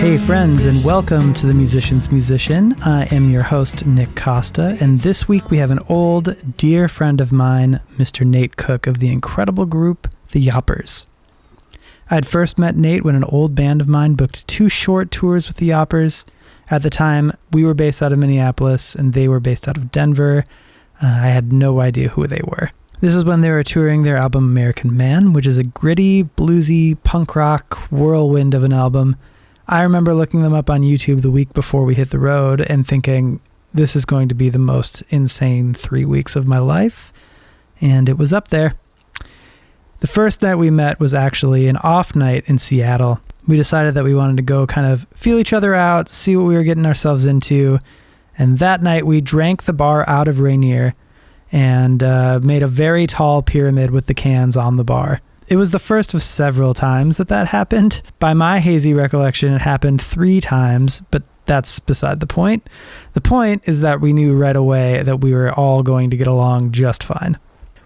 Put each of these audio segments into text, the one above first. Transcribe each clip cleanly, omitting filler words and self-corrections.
Hey friends, and welcome to The Musician's Musician. I am your host, Nick Costa, and this week we have an old, dear friend of mine, Mr. Nate Cook of the incredible group, the Yawpers. I had first met Nate when an old band of mine booked 2 short tours with the Yawpers. At the time, we were based out of Minneapolis, and they were based out of Denver. I had no idea who they were. This is when they were touring their album American Man, which is a gritty, bluesy, punk rock whirlwind of an album. I remember looking them up on YouTube the week before we hit the road and thinking, this is going to be the most insane 3 weeks of my life. And it was up there. The first night we met was actually an off night in Seattle. We decided that we wanted to go kind of feel each other out, see what we were getting ourselves into. And that night we drank the bar out of Rainier and made a very tall pyramid with the cans on the bar. It was the first of several times that happened. By my hazy recollection, it happened 3 times, but that's beside the point. The point is that we knew right away that we were all going to get along just fine.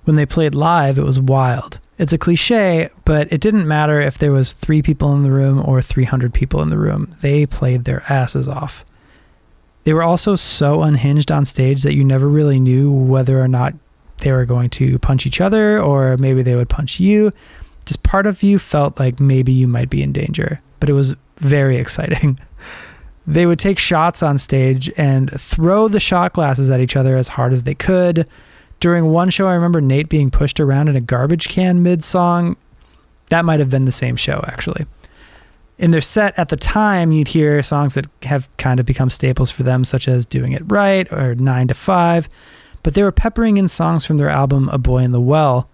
When they played live, it was wild. It's a cliche, but it didn't matter if there was 3 people in the room or 300 people in the room. They played their asses off. They were also so unhinged on stage that you never really knew whether or not they were going to punch each other or maybe they would punch you. Just part of you felt like maybe you might be in danger, but it was very exciting. They would take shots on stage and throw the shot glasses at each other as hard as they could. During one show, I remember Nate being pushed around in a garbage can mid-song. That might have been the same show, actually. In their set at the time, you'd hear songs that have kind of become staples for them, such as Doing It Right or 9 to 5. But they were peppering in songs from their album A Boy in the Well,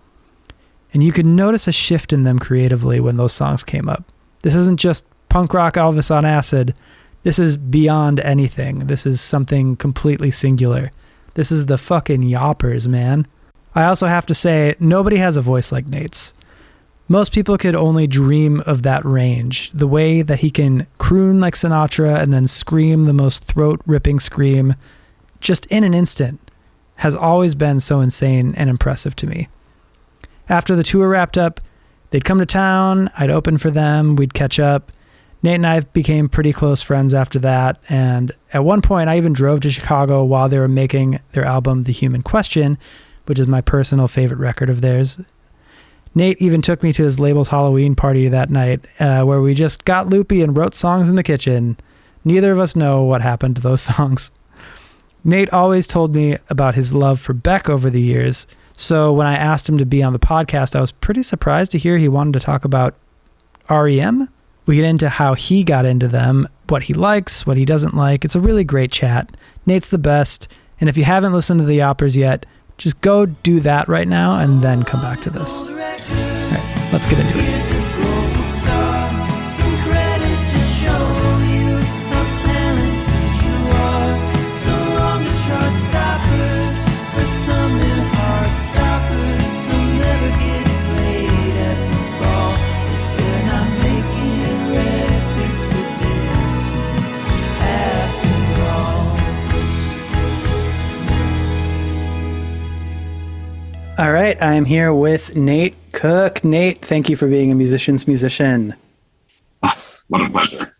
and you could notice a shift in them creatively when those songs came up. This isn't just punk rock Elvis on acid. This is beyond anything. This is something completely singular. This is the fucking Yawpers, man. I also have to say, nobody has a voice like Nate's. Most people could only dream of that range, the way that he can croon like Sinatra and then scream the most throat-ripping scream just in an instant has always been so insane and impressive to me. After the tour wrapped up, they'd come to town, I'd open for them, we'd catch up. Nate and I became pretty close friends after that, and at one point I even drove to Chicago while they were making their album The Human Question, which is my personal favorite record of theirs. Nate even took me to his labeled Halloween party that night, where we just got loopy and wrote songs in the kitchen. Neither of us know what happened to those songs. Nate always told me about his love for Beck over the years, so when I asked him to be on the podcast, I was pretty surprised to hear he wanted to talk about R.E.M. We get into how he got into them, what he likes, what he doesn't like. It's a really great chat. Nate's the best, and if you haven't listened to the Yawpers yet, just go do that right now and then come back to this. All right, let's get into it. All right, I am here with Nate Cook. Nate, thank you for being a musician's musician. What a pleasure.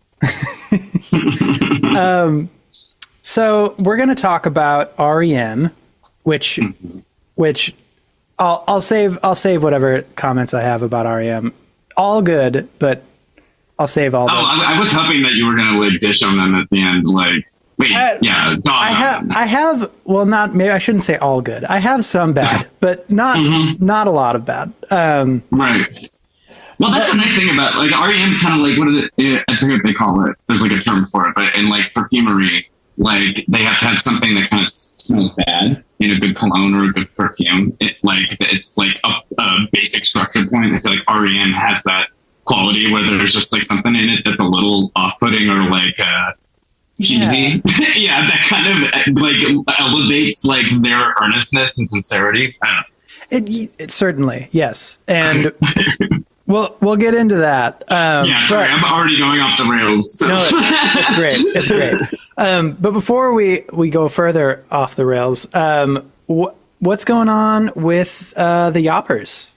So we're going to talk about R.E.M, which I'll save whatever comments I have about R.E.M. All good, but I'll save all those. I was hoping that you were going to like dish on them at the end, like. Wait, I have, well, not, maybe I shouldn't say all good. I have some bad, but not a lot of bad. Right. Well, that's the nice thing about, like, R.E.M's kind of like, what is it? I forget what they call it. There's like a term for it, but in like perfumery, like they have to have something that kind of smells bad in a good cologne or a good perfume. It's like a basic structure point. I feel like R.E.M has that quality where there's just like something in it that's a little off-putting or like, cheesy. Yeah, that kind of like elevates like their earnestness and sincerity. I don't know. It certainly, yes. And we'll get into that. Sorry, I'm already going off the rails. So. No, it's great. It's great. But before we go further off the rails, what's going on with the Yawpers?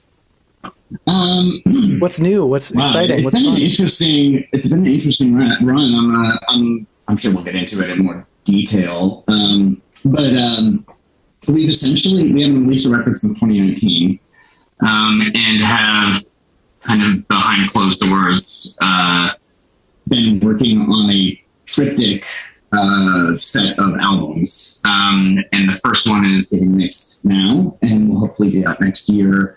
What's new? What's exciting? It's been an interesting. It's been an interesting run. I'm sure we'll get into it in more detail. But we haven't released a record since 2019, and have kind of behind closed doors been working on a triptych set of albums. And the first one is getting mixed now, and will hopefully be out next year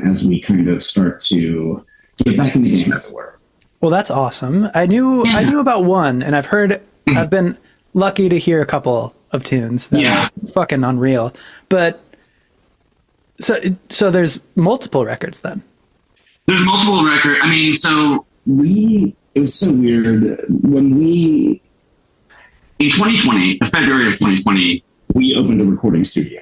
as we kind of start to get back in the game, as it were. Well, that's awesome. I knew about one, and I've been lucky to hear a couple of tunes that are fucking unreal. But so there's multiple records then. There's multiple records. I mean, so it was so weird when in 2020, in February of 2020, we opened a recording studio.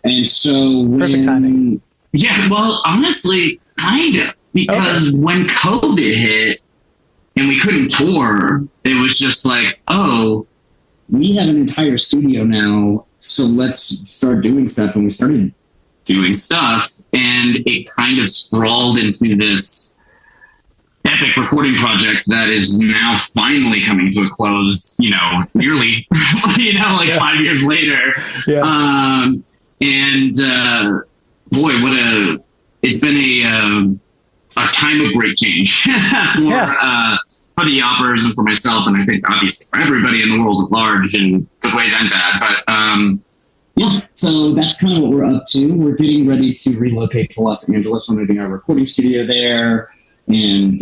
And so perfect timing. Yeah, well, honestly, kind of, because when COVID hit and we couldn't tour, it was just like, oh, we have an entire studio now, so let's start doing stuff. And we started doing stuff, and it kind of sprawled into this epic recording project that is now finally coming to a close, nearly, 5 years later. Yeah. Boy, it's been a time of great change for the Yawpers and for myself, and I think obviously for everybody in the world at large, in good ways and bad. But so that's kind of what we're up to. We're getting ready to relocate to Los Angeles. We're moving our recording studio there, and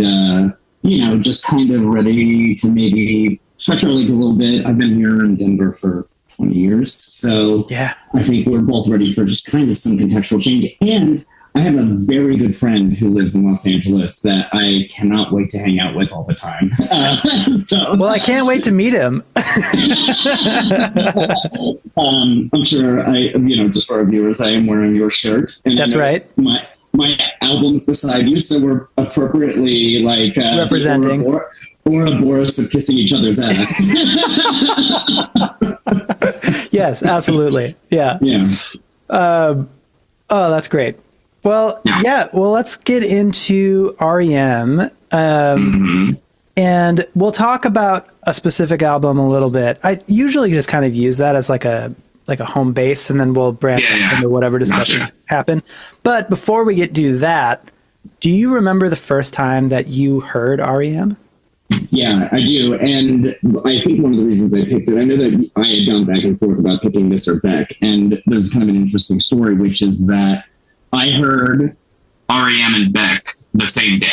just kind of ready to maybe stretch our legs a little bit. I've been here in Denver for 20 years, so I think we're both ready for just kind of some contextual change. And I have a very good friend who lives in Los Angeles that I cannot wait to hang out with all the time. Well, I can't wait to meet him. I'm sure just for our viewers, I am wearing your shirt. And that's right. My album's beside you, so we're appropriately representing. Ouroboros of kissing each other's ass. Yes, absolutely. Yeah. Yeah. Oh, that's great. Well, well, let's get into R.E.M. And we'll talk about a specific album a little bit. I usually just kind of use that as like a home base, and then we'll branch into whatever discussions happen. But before we do that, do you remember the first time that you heard R.E.M.? Yeah, I do. And I think one of the reasons I picked it, I know that I had gone back and forth about picking this or Beck, and there's kind of an interesting story, which is that I heard R.E.M. and Beck the same day.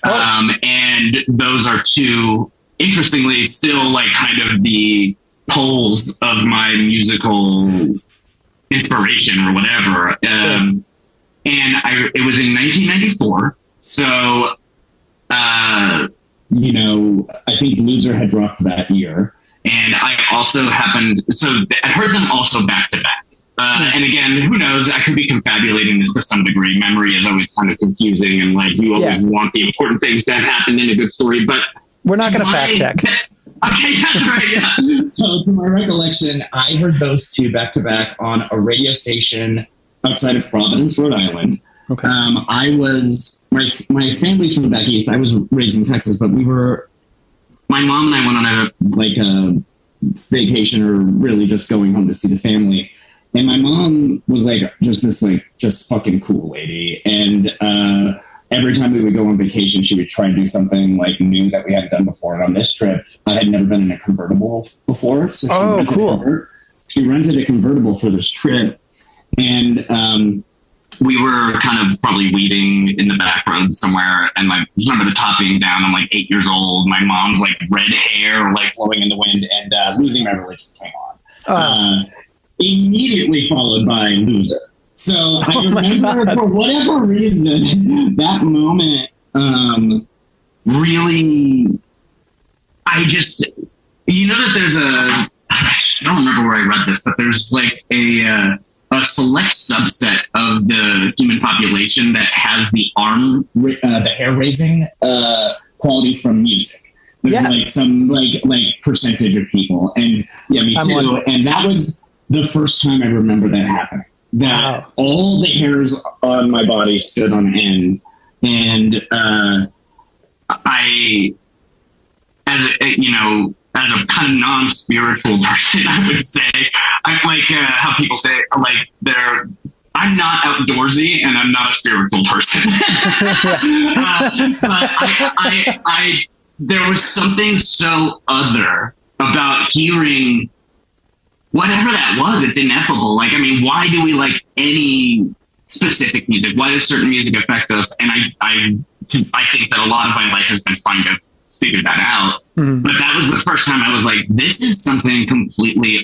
And those are two, interestingly, still kind of the poles of my musical inspiration or whatever. And it was in 1994. So, I think Loser had dropped that year. And I also I heard them also back to back. And again, who knows? I could be confabulating this to some degree. Memory is always kind of confusing, and you always want the important things that happened in a good story. But we're not going to fact check. Okay, that's right. Yeah. So, to my recollection, I heard those two back to back on a radio station outside of Providence, Rhode Island. Okay. I was my family's from back east. I was raised in Texas, but my mom and I went on a vacation, or really just going home to see the family. And my mom was just fucking cool lady. And every time we would go on vacation, she would try to do something new that we hadn't done before. And on this trip, I had never been in a convertible before. So cool. She rented a convertible for this trip. And we were kind of probably weeding in the back road somewhere. And I remember the top being down. I'm 8 years old. My mom's red hair blowing in the wind, and Losing My Religion came on. Immediately followed by Loser. So I remember, for whatever reason, that moment really, that there's I don't remember where I read this, but there's a select subset of the human population that has the hair raising quality from music. There's some percentage of people, and me too. And that was the first time I remember that happening. that all the hairs on my body stood on end. And I, as a kind of non-spiritual person, I would say, I like how people say, like, I'm not outdoorsy and I'm not a spiritual person. But there was something so other about hearing whatever that was. It's ineffable. Like, I mean, why do we like any specific music? Why does certain music affect us? And I think that a lot of my life has been trying to figure that out. Mm-hmm. But that was the first time I was like, this is something completely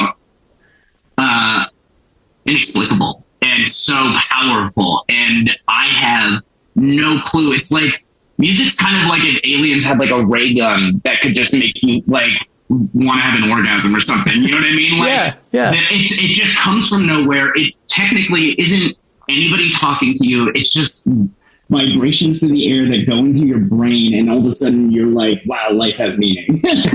inexplicable and so powerful. And I have no clue. It's like music's kind of like if aliens had like a ray gun that could just make you like want to have an orgasm or something. You know what I mean? Like, yeah. It just comes from nowhere. It technically isn't anybody talking to you. It's just vibrations through the air that go into your brain, and all of a sudden you're like, wow, life has meaning. And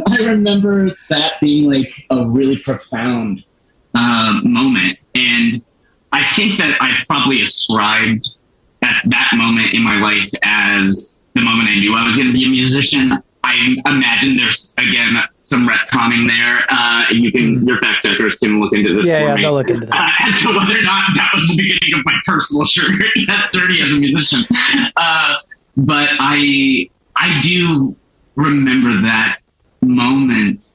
I remember that being like a really profound moment. And I think that I probably ascribed at that moment in my life as the moment I knew I was going to be a musician. I imagine there's, again, some retconning there. Your fact checkers can look into this for me. Yeah, they'll look into that. As to whether or not that was the beginning of my personal journey as a musician. But I do remember that moment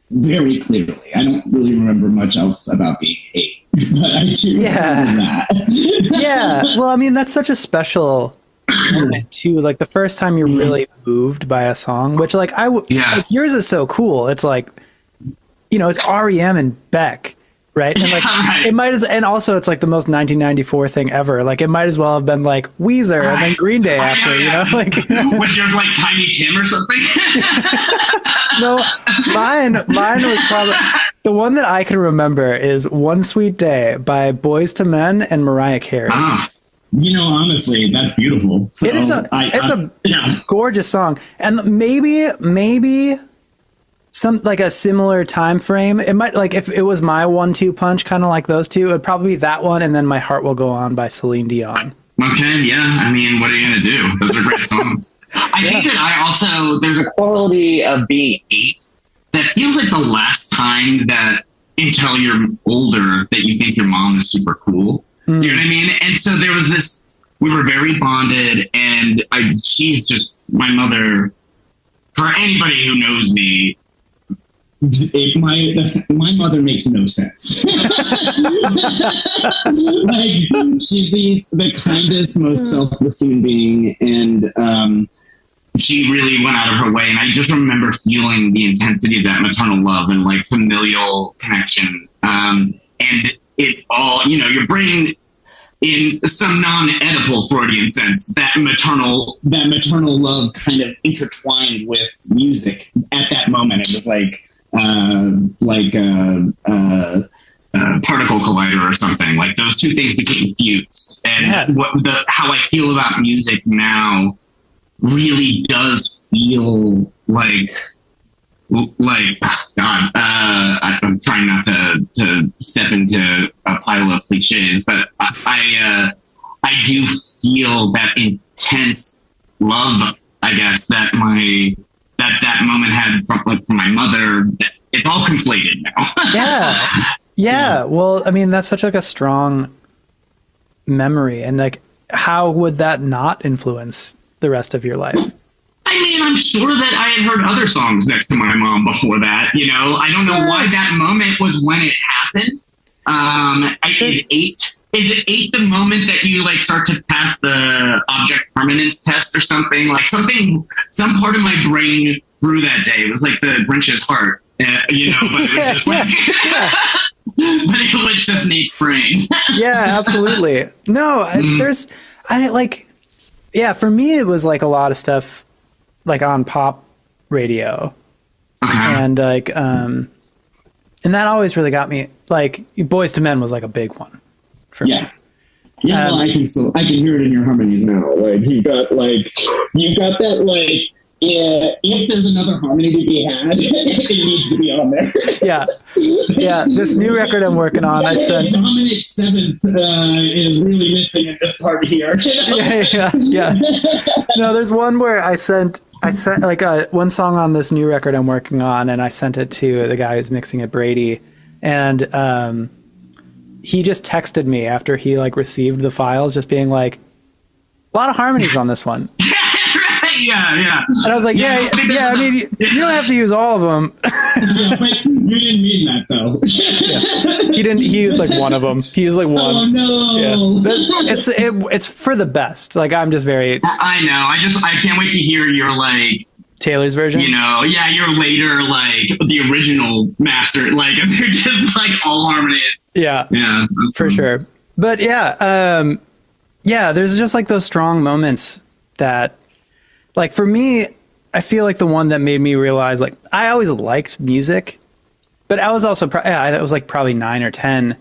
very clearly. I don't really remember much else about being 8, but I do remember that. Yeah. Well, I mean, that's such a special moment too. Like the first time you're really moved by a song, which like like yours is so cool. It's like, it's R.E.M. and Beck, right? And like it might as, and also it's like the most 1994 thing ever. Like it might as well have been like Weezer and then Green Day after, like was yours like Tiny Tim or something? No, mine was probably the one that I can remember is One Sweet Day by Boyz II Men and Mariah Carey. Honestly, that's beautiful. So it's a gorgeous song, and maybe some like a similar time frame. It might, like if it was my 1-2 punch, kind of like those two, it would probably be that one, and then My Heart Will Go On by Celine Dion. Okay, yeah. I mean, what are you gonna do? Those are great songs. I think that there's a quality of being 8 that feels like the last time that until you're older that you think your mom is super cool. Do you know what I mean? And so there was this, we were very bonded, and she's just my mother. For anybody who knows me, my mother makes no sense. Like, she's the kindest, most selfless human being, and she really went out of her way. And I just remember feeling the intensity of that maternal love and like familial connection. And it all, your brain, in some non-Oedipal Freudian sense, that maternal love kind of intertwined with music at that moment. It was like particle collider or something. Like those two things became fused. And how I feel about music now really does feel like God. I'm trying not to step into a pile of cliches, but I do feel that intense love, I guess, that that moment had from my mother. It's all conflated now. Yeah. Well, I mean, that's such like a strong memory, and like, how would that not influence the rest of your life? I mean, I'm sure that I had heard other songs next to my mom before that. I don't know why that moment was when it happened. Is it 8 the moment that you like start to pass the object permanence test or something? Like some part of my brain grew that day. It was like the Grinch's heart, but it was just like, but it was just Nate's brain. Yeah, absolutely. No, for me, it was like a lot of stuff like on pop radio, and like, and that always really got me. Like, Boyz II Men was like a big one for me. Yeah, I can hear it in your harmonies now. Like you got that like if there's another harmony to be had, it needs to be on there. Yeah. This new record I'm working on, I sent. Dominant seventh is really missing in this part here. Yeah. No, there's one where I sent like one song on this new record I'm working on, and I sent it to the guy who's mixing it, Brady, and he just texted me after he like received the files, just being like, a lot of harmonies on this one. Yeah. And I was like, yeah. I mean, you don't have to use all of them. Yeah, but you didn't mean that though. Yeah. He didn't. He used like one of them. He used like one. Oh no! Yeah. It's for the best. Like I'm just very. I know. I can't wait to hear your like Taylor's version. You know, yeah, your later like the original master. Like they're just like all harmonies. Yeah. For fun. sure. But yeah, there's just like those strong moments that. Like for me, I feel like the one that made me realize, like, I always liked music, but I was also, that was like probably 9 or 10.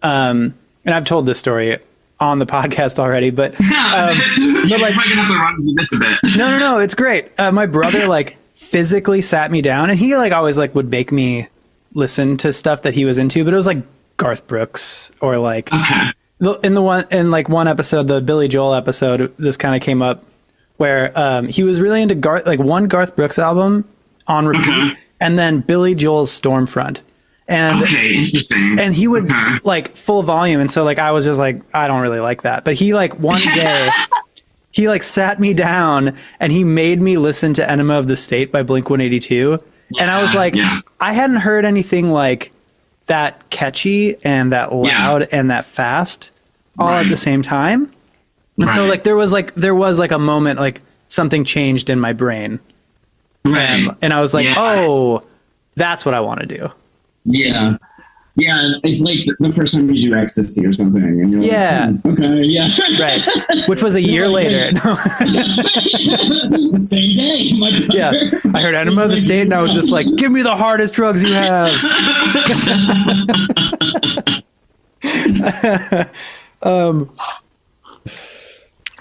And I've told this story on the podcast already, but, you're like, gonna have to run through this a bit. No, it's great. My brother like physically sat me down, and he like always like would make me listen to stuff that he was into, but it was like Garth Brooks or like in one episode, the Billy Joel episode, this kind of came up. Where he was really into one Garth Brooks album on repeat, and then Billy Joel's Stormfront. And interesting. And he would like full volume, and so like I was just like, I don't really like that. But he like one day he like sat me down and he made me listen to Enema of the State by Blink-182. And I was like, I hadn't heard anything like that catchy and that loud and that fast all at the same time. And so like there was like a moment, like something changed in my brain. And I was like, oh, that's what I want to do. Yeah. Yeah. It's like the first time you do ecstasy or something. And you're like, okay. Yeah. Right. Which was a year later. The same day. My brother. Yeah. I heard Enema of the State and I was just like, give me the hardest drugs you have.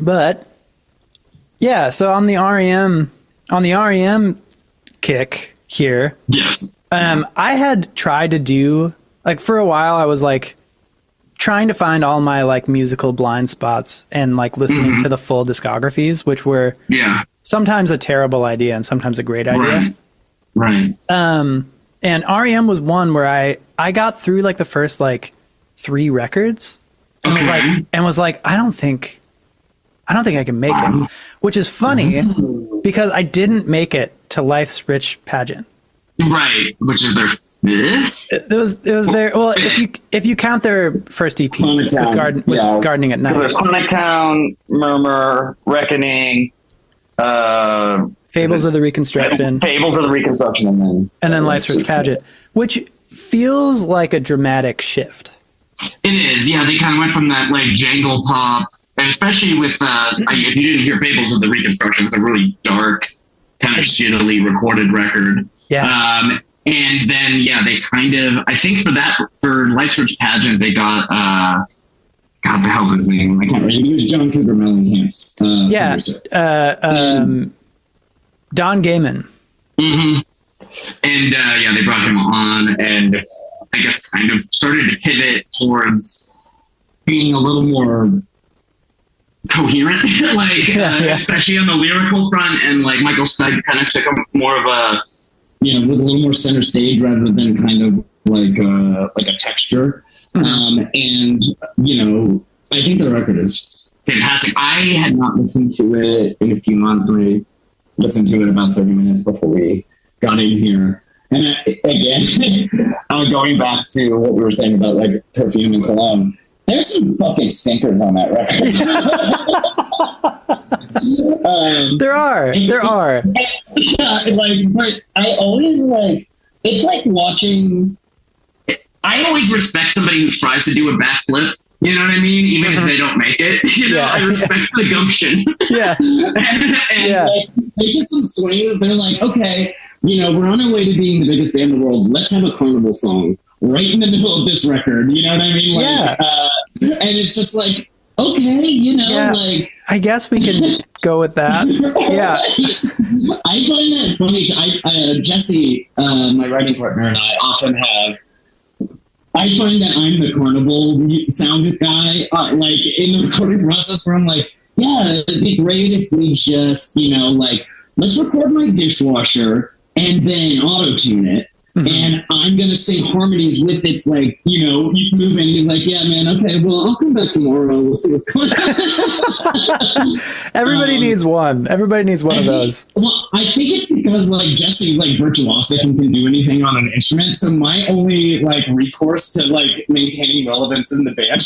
But yeah, so on the R.E.M. kick here. Yes. I had tried to do like for a while I was like trying to find all my like musical blind spots and like listening to the full discographies, which were sometimes a terrible idea and sometimes a great idea. Right. And R.E.M. was one where I got through like the first like 3 records and was like, I don't think I can make it, which is funny because I didn't make it to Life's Rich Pageant. Right, which is their 5th. It was their if you count their first EP with Gardening at Night. There's Clinic Town, Murmur, Reckoning, Fables of the Reconstruction, and then Life's Rich Pageant, which feels like a dramatic shift. It is, yeah. They kind of went from that like jangle pop. And especially with, if you didn't hear Fables of the Reconstruction, it's a really dark, kind of shittily recorded record. Yeah. And then, they kind of, I think for Life's Rich Pageant, they got, God, the hell's his name? I can't remember. It was John Cougar Mellencamp's Don Gaiman. Mm-hmm. And, they brought him on and I guess kind of started to pivot towards being a little more coherent, especially on the lyrical front, and like Michael Stipe kind of took more of a, was a little more center stage rather than kind of like a texture. And I think the record is fantastic. I had not listened to it in a few months, and I listened to it about 30 minutes before we got in here. And again, going back to what we were saying about like perfume and cologne. There's some fucking stinkers on that record. There are. Yeah, but I always it's like watching. I always respect somebody who tries to do a backflip. You know what I mean? Even if they don't make it, I respect the gumption. Yeah. and they took some swings. They're like, okay, we're on our way to being the biggest band in the world. Let's have a carnival song right in the middle of this record. You know what I mean? And it's just like, okay, Yeah. like I guess we can go with that. Yeah. I find that funny. Jesse, my writing partner, and I often have. I find that I'm the carnival sound guy, like in the recording process, where I'm like, yeah, it'd be great if we just, like, let's record my dishwasher and then auto tune it. And I'm going to sing harmonies with its, like, you move in. He's like, yeah, man, okay, well, I'll come back tomorrow. We'll see what's going on. Everybody needs one. Everybody needs one of those. Well, I think it's because, like, Jesse's, like, virtuosic and can do anything on an instrument. So my only, like, recourse to, like, maintaining relevance in the band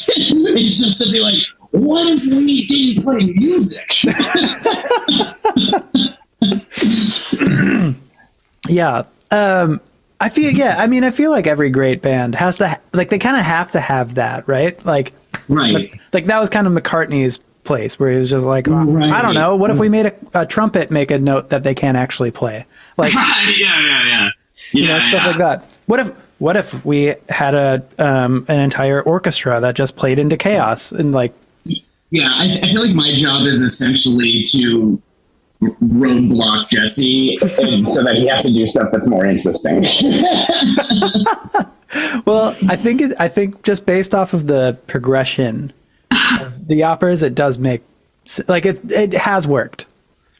is just to be like, what if we didn't play music? Yeah. I feel like every great band has to, like, they kind of have to have that, right? Like, right. Like that was kind of McCartney's place, where he was just like, well, right. I don't know, what if we made a trumpet make a note that they can't actually play? Like, stuff like that. What if we had an entire orchestra that just played into chaos and like? Yeah, I feel like my job is essentially to roadblock Jesse so that he has to do stuff that's more interesting. Well, I think just based off of the progression of the Yawpers, it does make, like, it has worked,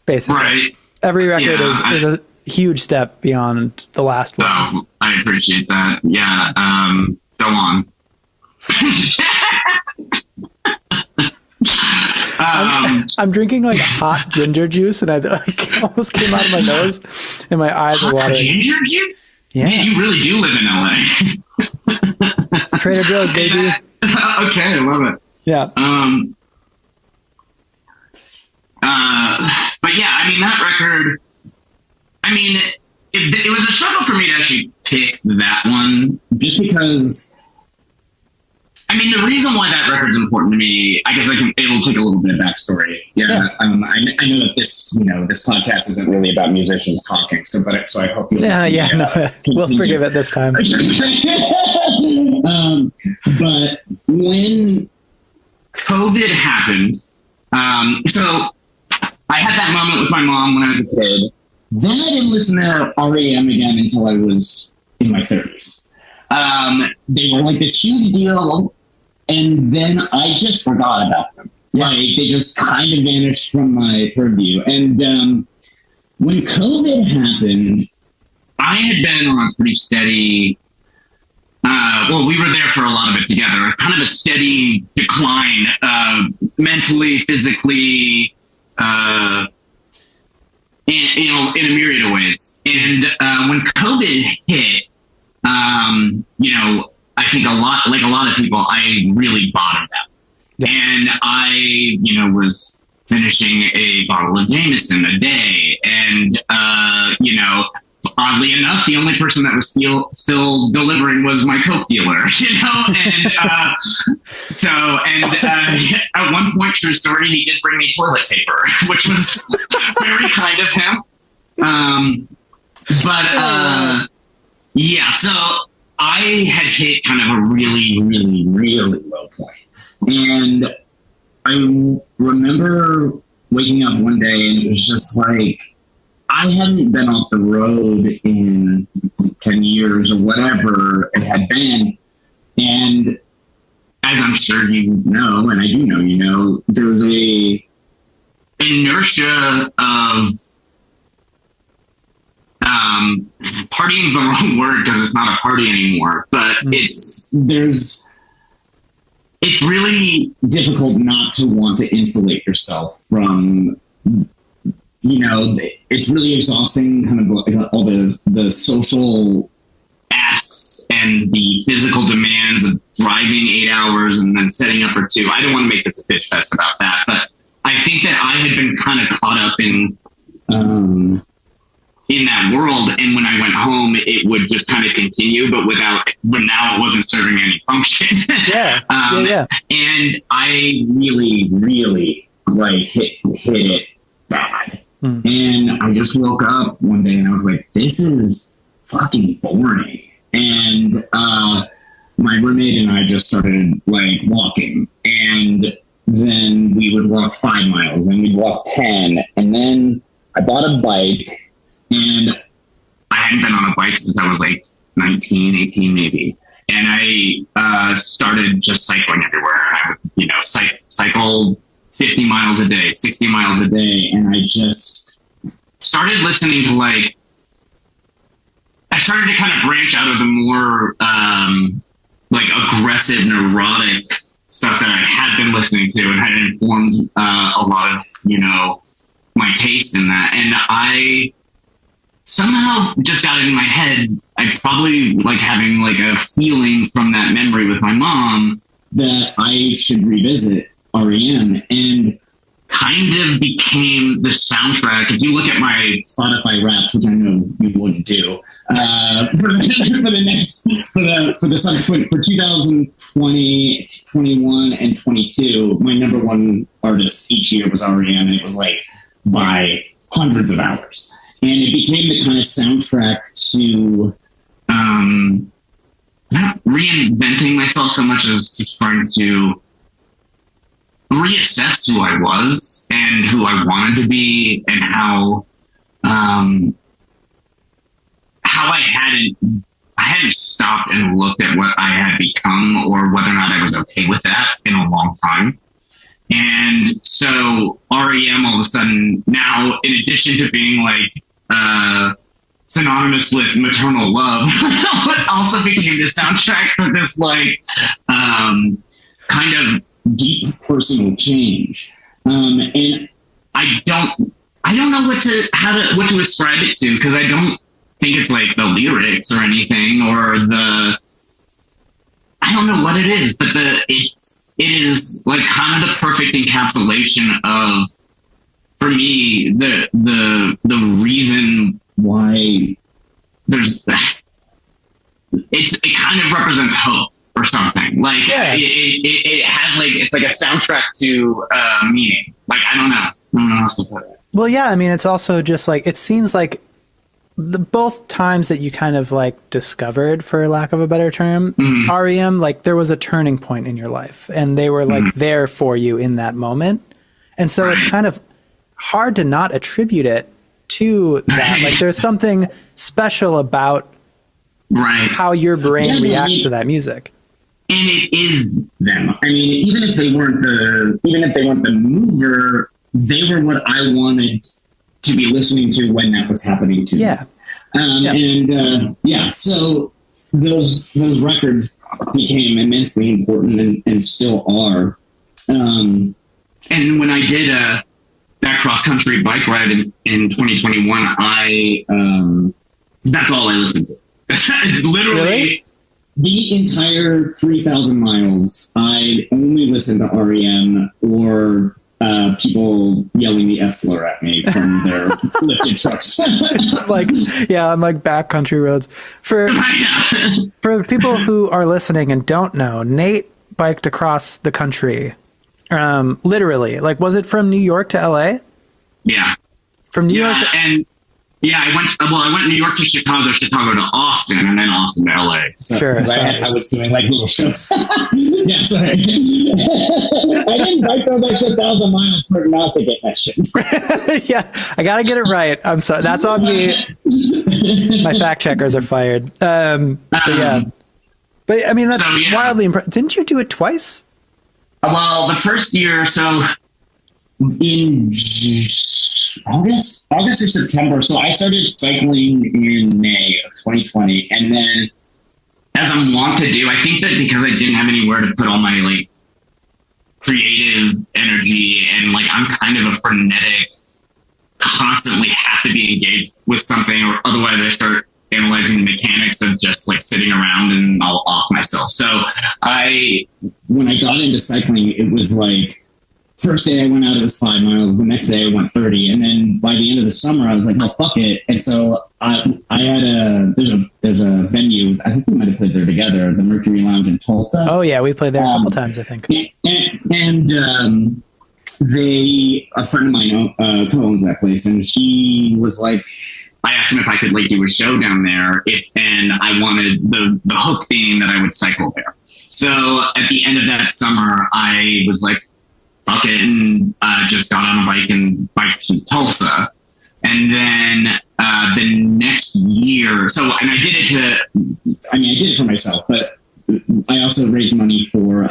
basically. Right. Every record is a huge step beyond the last one. So I appreciate that. Yeah. Go on. I'm drinking like hot ginger juice, and I almost came out of my nose, and my eyes are watering. Ginger juice? Yeah. Man, you really do live in LA. Trader Joe's, baby. Okay, I love it. Yeah. But yeah, I mean, that record, I mean, it was a struggle for me to actually pick that one, just because, I mean, the reason why that record's important to me, I guess it'll take a little bit of backstory. Yeah. I know that this podcast isn't really about musicians talking, so I hope you'll we'll forgive it this time. But when COVID happened, so I had that moment with my mom when I was a kid. Then I didn't listen to R.E.M. again until I was in my 30s. They were like this huge deal, and then I just forgot about them. Yeah. Like, they just kind of vanished from my purview. And when COVID happened, I had been on a pretty steady, we were there for a lot of it together, kind of a steady decline, mentally, physically, in a myriad of ways. And when COVID hit, I think a lot of people, I really bottomed out. Yeah. And I, was finishing a bottle of Jameson a day. And, oddly enough, the only person that was still delivering was my Coke dealer, And at one point, true story, he did bring me toilet paper, which was very kind of him. So I had hit kind of a really, really, really low point. And I remember waking up one day and it was just like, I hadn't been off the road in 10 years or whatever it had been. And as I'm sure you know, and I do know, there's a inertia of partying is the wrong word because it's not a party anymore, but it's really difficult not to want to insulate yourself from, it's really exhausting, kind of all the social asks and the physical demands of driving 8 hours and then setting up for 2. I don't want to make this a bitch fest about that, but I think that I had been kind of caught up in that world, and when I went home, it would just kind of continue, but now it wasn't serving any function. Yeah. And I really, really hit it bad. And I just woke up one day and I was like, this is fucking boring. And my roommate and I just started walking, and then walk 5 miles, then we'd walk 10, and then I bought a bike, and I hadn't been on a bike since I was like 19, 18 maybe. And I started just cycling everywhere. I would, cycle 50 miles a day, 60 miles a day. And I just started listening to I started to kind of branch out of the more aggressive, neurotic stuff that I had been listening to and had informed a lot of, my taste in that. And I somehow just got it in my head. I probably having a feeling from that memory with my mom that I should revisit R.E.M. and kind of became the soundtrack. If you look at my Spotify Wrapped, which I know you wouldn't do, for the subsequent, for 2020, 21, and 22, my number one artist each year was R.E.M. and it was by hundreds of hours. And it became the kind of soundtrack to not reinventing myself so much as just trying to reassess who I was and who I wanted to be, and how I hadn't stopped and looked at what I had become or whether or not I was okay with that in a long time. And so R.E.M. all of a sudden now, in addition to being synonymous with maternal love, also became the soundtrack to this kind of deep personal change. And I don't know what to ascribe it to, because I don't think it's the lyrics or anything or I don't know what it is, but it is kind of the perfect encapsulation of, for me, the reason why there's it kind of represents hope or something. It has it's like a soundtrack to meaning. I don't know how else to put it. Well, yeah, I mean, it's also just it seems like both times that you kind of discovered, for lack of a better term, R.E.M., there was a turning point in your life, and they were there for you in that moment. And so it's kind of hard to not attribute it to that. There's something special about how your brain reacts to that music. And it is them. I mean, even if they weren't the mover, they were what I wanted to be listening to when that was happening to me. So those records became immensely important and still are. And when I did that cross-country bike ride in 2021, that's all I listened to. Literally, really? The entire 3,000 miles, I only listened to R.E.M. or people yelling the F slur at me from their lifted trucks. on backcountry roads. For people who are listening and don't know, Nate biked across the country. Literally. Was it from New York to LA? Yeah. From New York I went New York to Chicago to Austin, and then Austin to LA. So, sure. I was doing little shows. Yeah, sorry. I didn't bike those extra 1,000 miles for not to get mentioned. Yeah, I got to get it right. I'm sorry. That's on me. My fact checkers are fired. But I mean, that's wildly impressive. Didn't you do it twice? Well, the first year, so in August or September. So I started cycling in May of 2020. And then, as I'm wont to do, I think that because I didn't have anywhere to put all my creative energy, and I'm kind of a frenetic, constantly have to be engaged with something, or otherwise I start analyzing the mechanics of just sitting around and I'll off myself. So when I got into cycling, it was first day I went out, it was 5 miles. The next day I went 30. And then by the end of the summer, I was like, well, fuck it. And so I had there's a venue, I think we might have played there together, the Mercury Lounge in Tulsa. Oh yeah, we played there a couple times, I think. And a friend of mine co-owns that place, and he was like, I asked him if I could do a show down there, and I wanted the hook being that I would cycle there. So at the end of that summer, I was like, fuck it, and just got on a bike and biked to Tulsa. And then the next year, and I did it for myself, but I also raised money for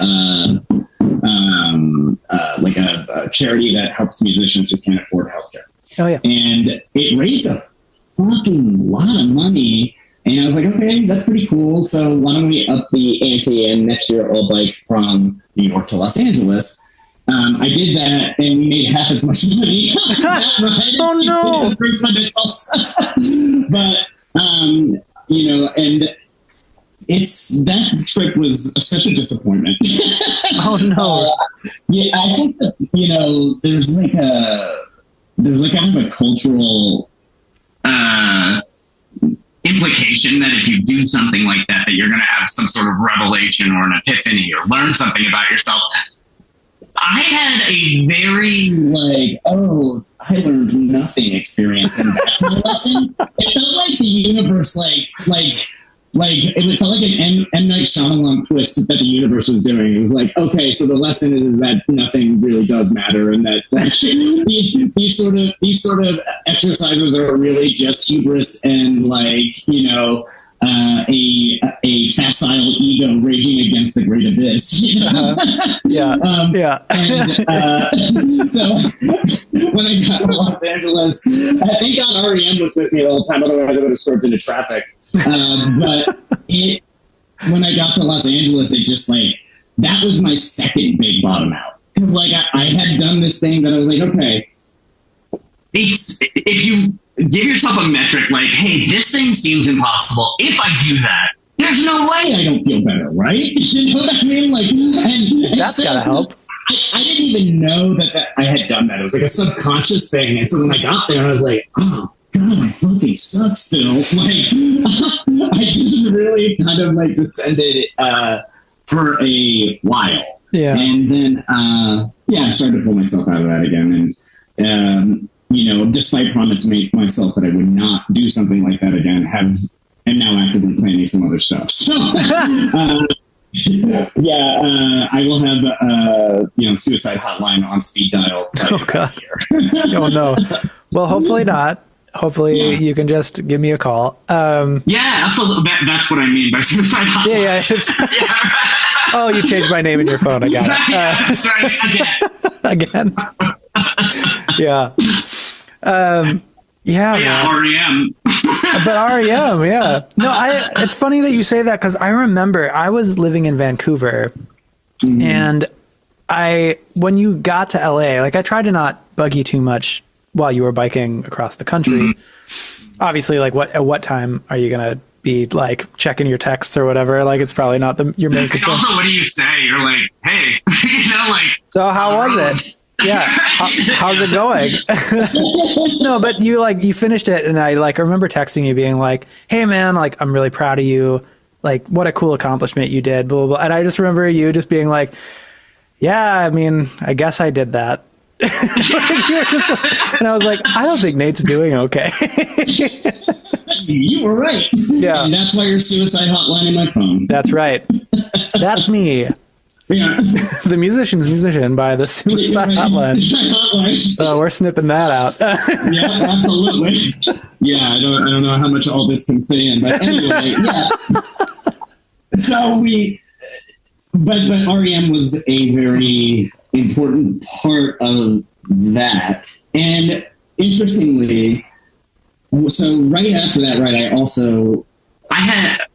like a charity that helps musicians who can't afford healthcare. Oh yeah. And it raised a fucking lot of money. And I was like, okay, that's pretty cool. So why don't we up the ante, and next year I'll bike from New York to Los Angeles. I did that, and we made half as much money. Oh no! But and that trip was such a disappointment. Oh no! Yeah, I think that there's kind of a cultural implication that if you do something like that you're going to have some sort of revelation or an epiphany or learn something about yourself. I had a very I learned nothing experience, and that's my lesson. It felt like the universe, it felt like an M. Night Shyamalan twist that the universe was doing. It was like, okay, so the lesson is that nothing really does matter, and that these sort of exercises are really just hubris and a facile ego raging against the great abyss. Yeah. And so when I got to Los Angeles, thank God R.E.M was with me the whole time. Otherwise, I would have swerved into traffic. But when I got to Los Angeles, it just that was my second big bottom out, because I had done this thing that I was like, okay, if you give yourself a metric hey, this thing seems impossible. If I do that, there's no way I don't feel better, right? You know what I mean? And that's gotta help. I didn't even know that I had done that. It was like a subconscious thing. And so when I got there, I was like, oh God, I fucking suck still. I just really kind of descended for a while. Yeah. And then, I started to pull myself out of that again. And, despite promising myself that I would not do something like that again, am now actively planning some other stuff. So, I will have suicide hotline on speed dial. Oh God! Oh no. Well, hopefully not. Hopefully you can just give me a call. Yeah, absolutely. That's what I mean by suicide hotline. Yeah. Oh, you changed my name in your phone. I got it. That's right. Again. Yeah. Yeah, R.E.M. But R.E.M, yeah. No, it's funny that you say that, because I remember I was living in Vancouver, and when you got to LA, I tried to not bug you too much while you were biking across the country. Obviously, at what time are you going to be checking your texts or whatever? It's probably not your main concern. Also, what do you say? You're like, hey, so how was it? Yeah. How's it going? No, but you finished it, and I remember texting you being like, hey man, I'm really proud of you. What a cool accomplishment you did, blah, blah, blah. And I just remember you just being like, yeah, I mean, I guess I did that. And I was like, I don't think Nate's doing okay. You were right. Yeah. And that's why you're suicide hotline in my phone. That's right. That's me. Yeah. The musician's musician by the suicide hotline. Oh, we're snipping that out. Yeah, absolutely. Yeah, I don't know how much all this can stay in, but anyway, yeah. So but R.E.M. was a very important part of that. And interestingly, so right after that,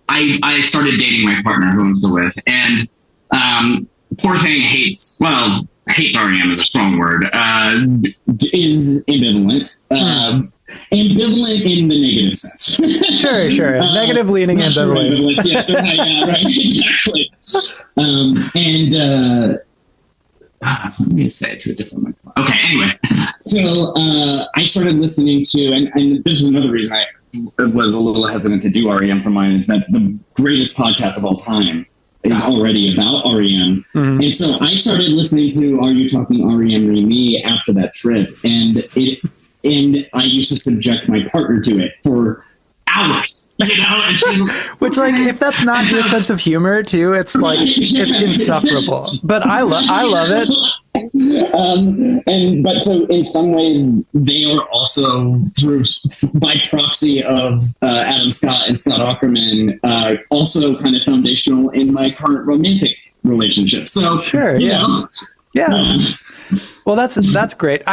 I started dating my partner, who I'm still with, and poor thing hates R.E.M. is a strong word, is ambivalent. Ambivalent in the negative sense. Sure. Negative leaning ambivalence. Yes, right, exactly. Let me say it to a different microphone. Okay, anyway. So I started listening to, and this is another reason I was a little hesitant to do R.E.M. for mine, is that the greatest podcast of all time is already about R.E.M. Mm-hmm. And so I started listening to Are You Talking R.E.M. Re Me after that trip, and I used to subject my partner to it for hours, and she's which if that's not your sense of humor too, it's it's insufferable. But I love it. But so in some ways they are also sort of by proxy of Adam Scott and Scott Aukerman, also kind of foundational in my current romantic relationship. So sure, yeah. Well, that's great.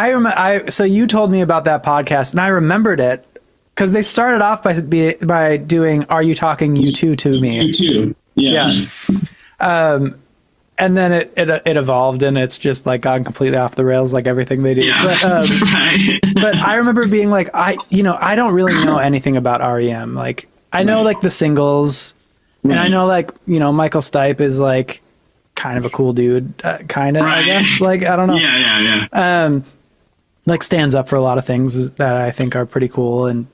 So you told me about that podcast, and I remembered it because they started off by doing "Are you talking you two to me?" You too, yeah. And then it evolved, and it's just like gone completely off the rails, like everything they do. Yeah. But I remember being like, I don't really know anything about R.E.M. Like I know like the singles, and I know like Michael Stipe is like kind of a cool dude, kind of, I guess. Like, I don't know. Yeah. Like stands up for a lot of things that I think are pretty cool and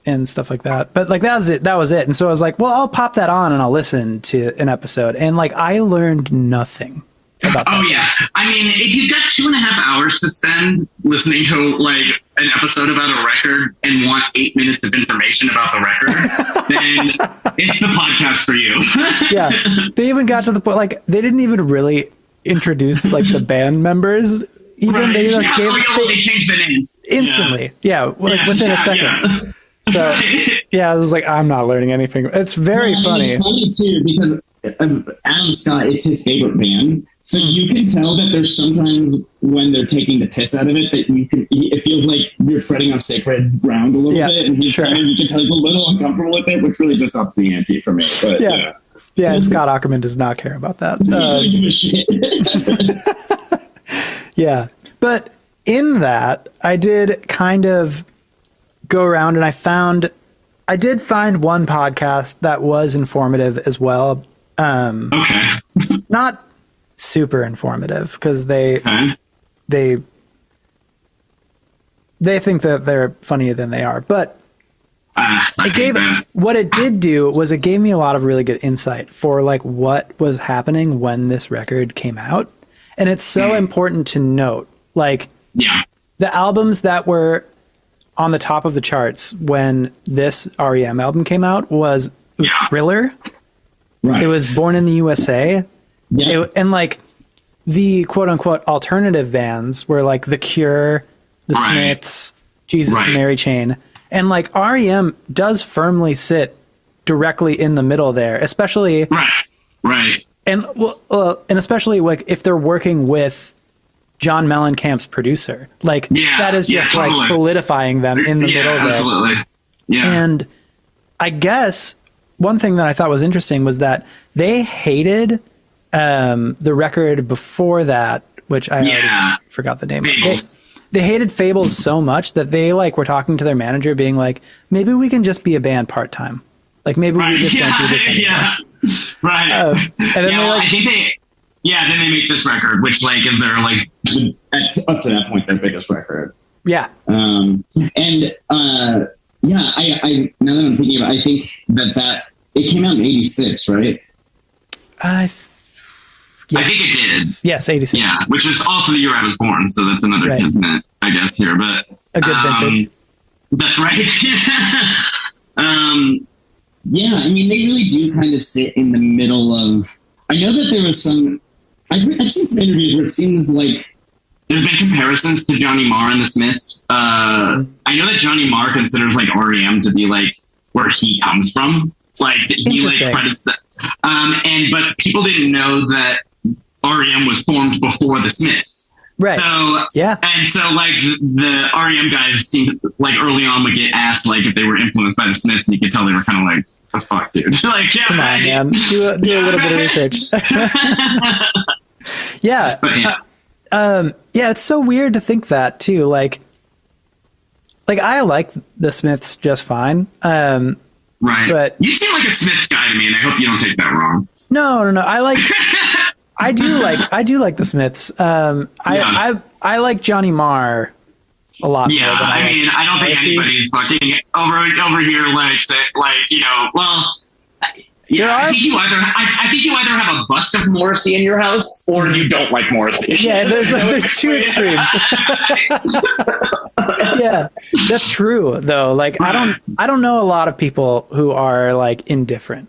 and stuff like that. But like that was it. And so I was like, well, I'll pop that on and I'll listen to an episode. And like I learned nothing about that. Oh yeah. I mean, if you've got 2.5 hours to spend listening to like an episode about a record and want 8 minutes of information about the record, then it's the podcast for you. Yeah. They even got to the point, like they didn't even really introduce like the band members. Even they like they changed the names instantly. Yeah. Like within a second. Yeah. So yeah, I was like, I'm not learning anything. It's very funny. It's funny too because Adam Scott, it's his favorite band, so you can tell that there's sometimes when they're taking the piss out of it that it feels like you're treading on sacred ground a little bit, and you can tell he's a little uncomfortable with it, which really just ups the ante for me. But yeah, and Scott Aukerman does not care about that. Yeah, but in that, I did kind of go around and I did find one podcast that was informative as well. Okay. Not super informative because they think that they're funnier than they are, but what it did do was it gave me a lot of really good insight for like what was happening when this record came out. And it's so important to note, like the albums that were on the top of the charts when this R.E.M. album came out was Thriller. Right. It was Born in the USA. Yeah. And like the quote unquote alternative bands were like The Cure, The Smiths, Jesus and Mary Chain. And like R.E.M. does firmly sit directly in the middle there, especially. Right. And and especially like if they're working with John Mellencamp's producer, like that is just like solidifying them in the middle there. Absolutely. Yeah. And I guess one thing that I thought was interesting was that they hated the record before that, which I already forgot the name. They hated Fables so much that they like were talking to their manager, being like, maybe we can just be a band part time. Like maybe we just don't do this anymore. Yeah. Right. And then I think then they make this record, which like is their like up to that point their biggest record. Yeah. I now that I'm thinking about it, I think that it came out in 86, right? I think it did. Yes, 86. Yeah, which is also the year I was born, so that's another kismet, I guess, here. But a good vintage. That's right. Yeah, I mean, they really do kind of sit in the middle of... I know that there was some... I've seen some interviews where it seems like... There's been comparisons to Johnny Marr and the Smiths. I know that Johnny Marr considers like R.E.M. to be like where he comes from. Like he like credits that. But people didn't know that R.E.M. was formed before the Smiths. Right. So and so like the R.E.M. guys seemed like early on would get asked like if they were influenced by the Smiths, and you could tell they were kind of like, "The fuck, dude!" Like, come on, man, do a little bit of research. It's so weird to think that too. Like I like the Smiths just fine. Right. But you seem like a Smiths guy to me, and I hope you don't take that wrong. No. I do like the Smiths. I like Johnny Marr a lot. Yeah, more than I don't think anybody's fucking over here like say like well. Yeah, I think you either have a bust of Morrissey in your house or you don't like Morrissey. Yeah, there's two extremes. Yeah, that's true though. Like I don't know a lot of people who are like indifferent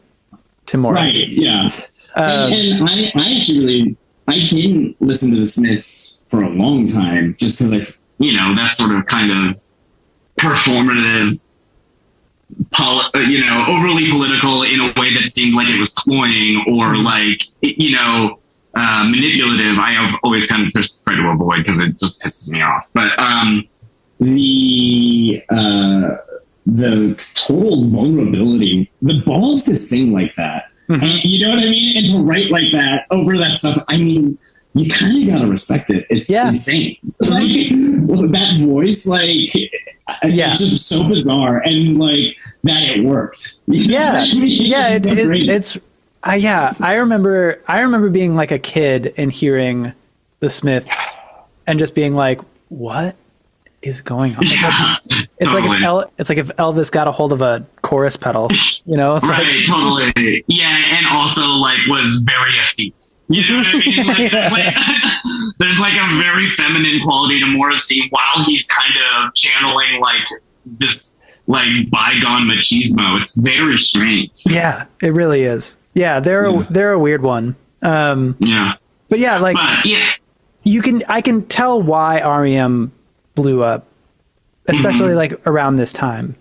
to Morrissey. Right. Yeah. And I actually really I didn't listen to the Smiths for a long time just because that sort of kind of performative, overly political in a way that seemed like it was cloying or like, manipulative. I have always kind of just tried to avoid because it just pisses me off. But the total vulnerability, the balls to sing like that, and, you know what I mean, and to write like that over that stuff. I mean, you kind of gotta respect it. It's insane. Like that voice, it's just so bizarre, and like that it worked. I remember being like a kid and hearing the Smiths and just being like, what is going on? It's like if Elvis got a hold of a chorus pedal, It's right, totally. Yeah, and also like was very effete. You know what I mean? There's like a very feminine quality to Morrissey while he's kind of channeling like this like bygone machismo. It's very strange. Yeah, it really is. Yeah, they're a weird one. I can tell why R.E.M. blew up, especially like around this time,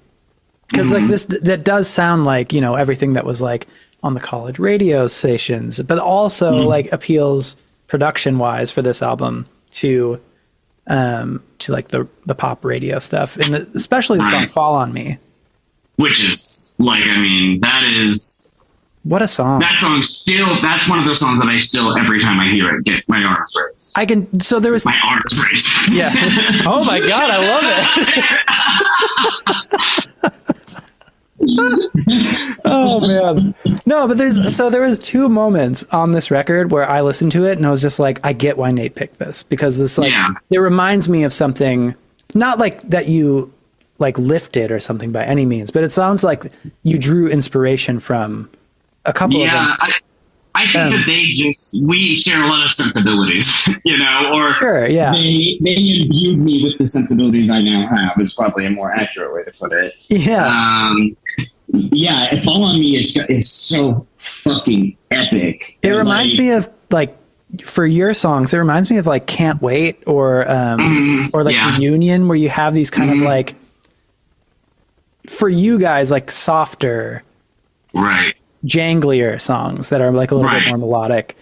because like that does sound like everything that was like on the college radio stations, but also like appeals production wise for this album to like the pop radio stuff, and especially the song "Fall on Me," which is like, that is. What a song. That's one of those songs that I still, every time I hear it, get my arms raised. My arms raised. Yeah. Oh my God, I love it. Oh man. No, but there was two moments on this record where I listened to it and I was just like, I get why Nate picked this, because this it reminds me of something, not like that you like lifted or something by any means, but it sounds like you drew inspiration from a couple of them. I think that we share a lot of sensibilities, or sure, yeah. They imbued me with the sensibilities I now have is probably a more accurate way to put it. Yeah. Fall on Me is so fucking epic. It reminds me of like, for your songs, it reminds me of like Can't Wait or Reunion, where you have these kind of like, for you guys, like softer, right, janglier songs that are like a little bit more melodic.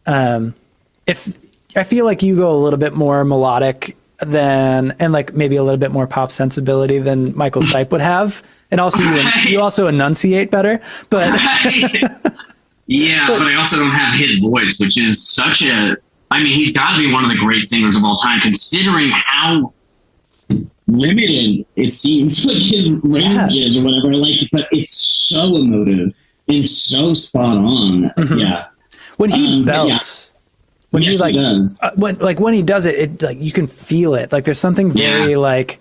If I feel like you go a little bit more melodic and like maybe a little bit more pop sensibility than Michael Stipe would have, and also you also enunciate better. But but I also don't have his voice, which is such a. He's got to be one of the great singers of all time, considering how limited it seems like his range is or whatever. But it's so emotive. It's so spot on. Yeah. When he belts, when he like does. When he does it like you can feel it. Like there's something very like,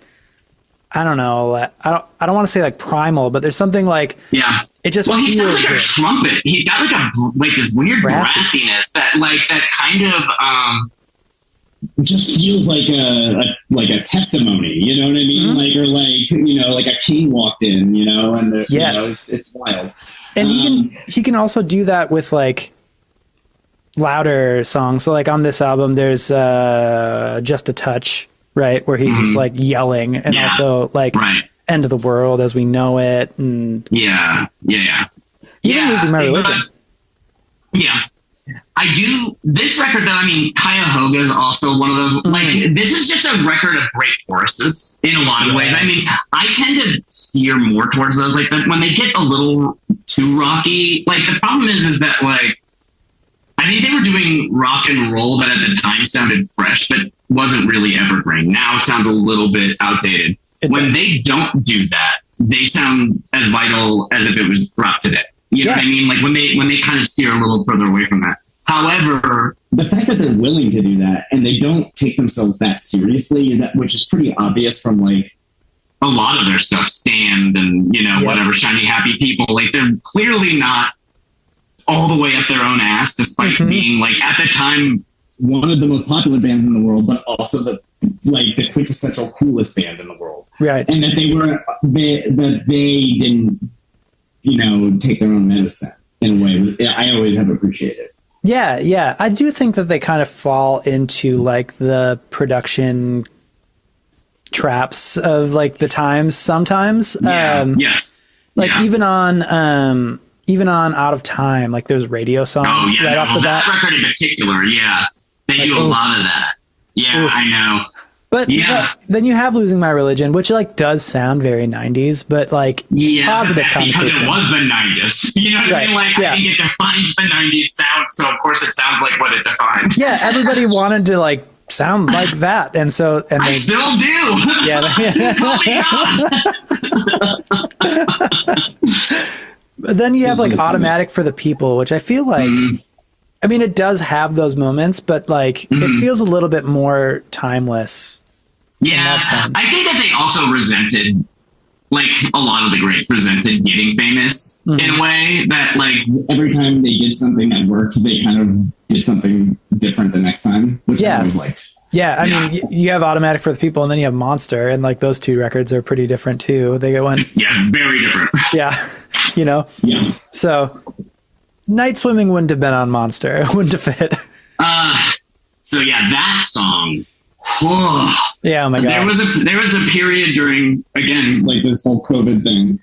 I don't know. I don't want to say like primal, but there's something like it just feels he sounds like good. A trumpet. He's got like this weird brassiness that kind of just feels like a testimony. You know what I mean? Like a king walked in. And it's wild. And he can also do that with like louder songs. So like on this album, there's Just a Touch, right, where he's just like yelling, and also like End of the World as We Know It, and even Losing My Religion. I do this record that Cuyahoga is also one of those like this is just a record of great choruses in a lot of ways. I tend to steer more towards those like that when they get a little too rocky. Like the problem is that like I think they were doing rock and roll that at the time sounded fresh but wasn't really evergreen. Now it sounds a little bit outdated. When they don't do that, they sound as vital as if it was dropped today. You know what I mean? Like when they kind of steer a little further away from that. However, the fact that they're willing to do that and they don't take themselves that seriously, which is pretty obvious from like a lot of their stuff, Stand and whatever, Shiny Happy People, like they're clearly not all the way up their own ass, despite being like at the time one of the most popular bands in the world, but also the quintessential coolest band in the world. Right. And that they didn't take their own medicine in a way I always have appreciated. Yeah. I do think that they kind of fall into like the production traps of like the times sometimes. Yes. Like even on Out of Time, like there's radio songs right off the bat. That record in particular, they do a lot of that. Yeah, I know. But then you have Losing My Religion, which like does sound very 90s, but like positive connotation. Because it was the 90s. You know what I mean? Like, I think it defined the 90s sound, so of course it sounds like what it defined. Yeah, everybody wanted to like sound like that, and I still do. Yeah. But then you have like Automatic for the People, which I feel like, I mean, it does have those moments, but like it feels a little bit more timeless. Yeah, I think that they also resented, like a lot of the greats resented getting famous in a way that like every time they did something that worked, they kind of did something different the next time, which I always liked. Yeah, I mean, you have Automatic for the People, and then you have Monster, and like those two records are pretty different too. They get one. Yes, very different. Yeah, you know. Yeah. So, Night Swimming wouldn't have been on Monster. It wouldn't have fit. So yeah, that song. Yeah, oh my god. There was a period during, again, like this whole COVID thing.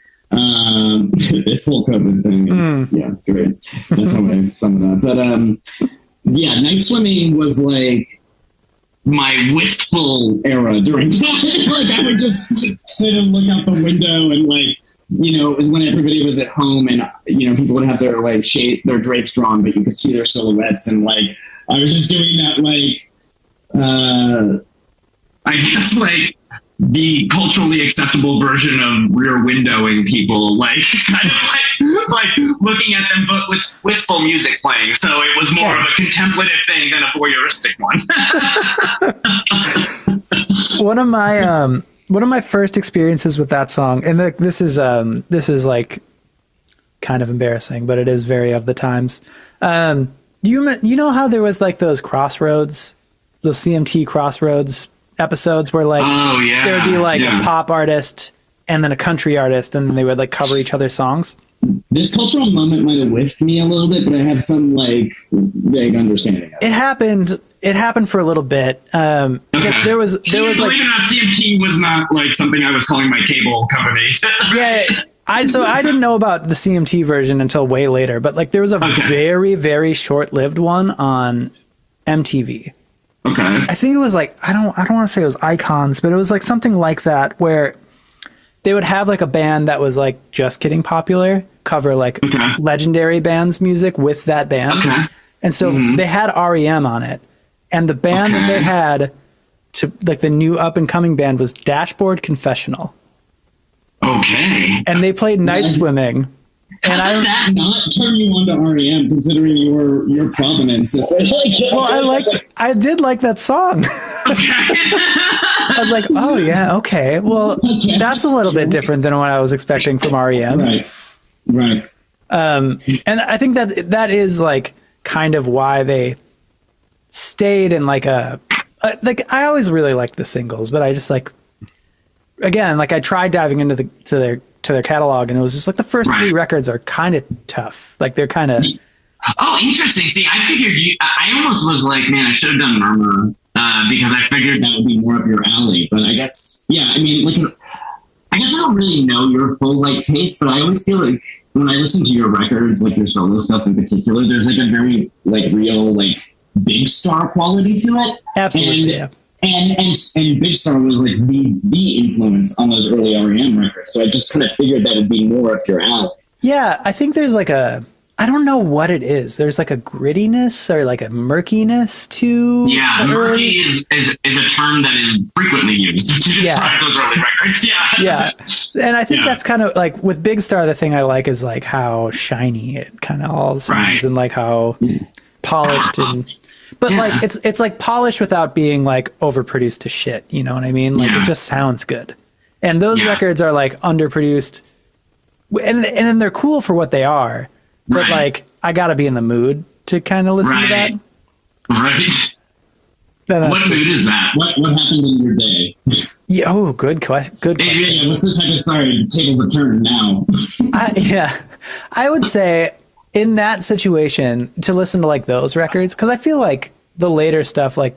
This whole COVID thing is great. That's how I sum it up. But Night Swimming was like my wistful era during time. Like I would just sit and look out the window and like, you know, it was when everybody was at home and, you know, people would have their like their drapes drawn, but you could see their silhouettes. And like, I was just doing that, like, I guess like the culturally acceptable version of rear windowing people, like, like looking at them, but with wistful music playing. So it was more of a contemplative thing than a voyeuristic one. One of my first experiences with that song, and this is like kind of embarrassing, but it is very of the times. You know how there was like those CMT Crossroads episodes where like there would be like a pop artist and then a country artist, and then they would like cover each other's songs. This cultural moment might have whiffed me a little bit, but I have some like vague understanding of it. It happened for a little bit. But there was like, believe it or not, CMT was not like something I was calling my cable company. I didn't know about the CMT version until way later, but like there was a very, very short-lived one on MTV. Okay. I think it was like, I don't want to say it was Icons, but it was like something like that where they would have like a band that was like just getting popular cover like legendary bands' music with that band. Okay. And so they had R.E.M. on it. And the band that they had to like the new up and coming band was Dashboard Confessional. Okay. And they played Night Swimming. And How did that not turn you on to R.E.M. considering your provenance? Well, I did like that song. I was like, oh yeah, okay. Well, that's a little bit different than what I was expecting from R.E.M. Right. And I think that is like kind of why they stayed in like like I always really liked the singles, but I just like, again, like I tried diving into to their catalog, and it was just like the first three records are kind of tough. Like they're kind of. Oh, interesting. See, I figured I almost was like, man, I should have done Murmur because I figured that would be more up your alley. But I guess, I mean, like, I guess I don't really know your full like taste, but I always feel like when I listen to your records, like your solo stuff in particular, there's like a very like real like Big Star quality to it. Absolutely. And Big Star was like the influence on those early R.E.M. records. So I just kind of figured that would be more up your alley. Yeah, I think there's like I don't know what it is. There's like a grittiness or like a murkiness to. Yeah, murky is a term that is frequently used to describe those early records. Yeah. And I think that's kind of like with Big Star, the thing I like is like how shiny it kind of all sounds and like how polished and. But like it's like polished without being like overproduced to shit. You know what I mean? Like it just sounds good. And those records are like underproduced, and then they're cool for what they are. But like I gotta be in the mood to kind of listen to that. Right. What mood is that? What happened in your day? Yeah. Oh, good question. Good question. Yeah. What's the second? Sorry, the tables have turned now. I would say in that situation to listen to like those records, because I feel like the later stuff, like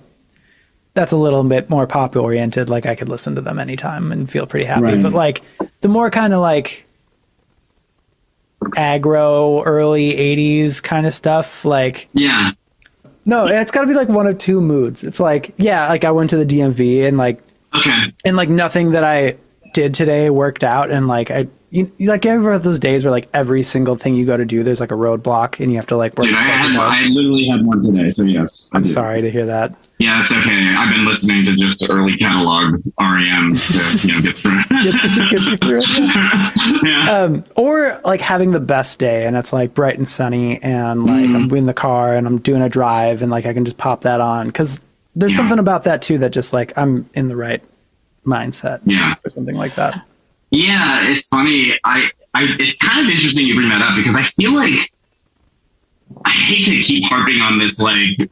that's a little bit more pop oriented, like I could listen to them anytime and feel pretty happy. Right. But like the more kind of like aggro early 80s kind of stuff, like Yeah. no, it's got to be like one of two moods. It's like, yeah, like I went to the DMV and like nothing that I did today worked out, and like you like ever have those days where like every single thing you go to do there's like a roadblock and you have to like work. Dude, I literally had one today, so yes. I'm sorry to hear that. Yeah, it's okay. I've been listening to just early catalog R.E.M. to get through it. Gets you through it. Yeah. Or like having the best day and it's like bright and sunny and like I'm in the car and I'm doing a drive and like I can just pop that on, because there's something about that too that just like I'm in the right mindset for something like that. Yeah, it's funny. It's kind of interesting you bring that up, because I feel like I hate to keep harping on this. Like,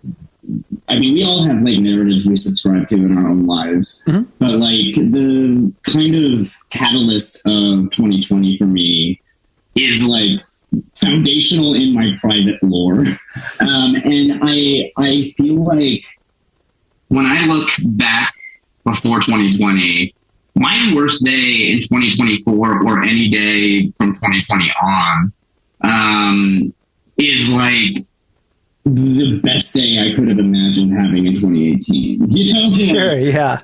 I mean, we all have like narratives we subscribe to in our own lives, but like the kind of catalyst of 2020 for me is like foundational in my private lore, and I feel like when I look back before 2020. My worst day in 2024 or any day from 2020 on is like the best day I could have imagined having in 2018. You know? Sure, yeah.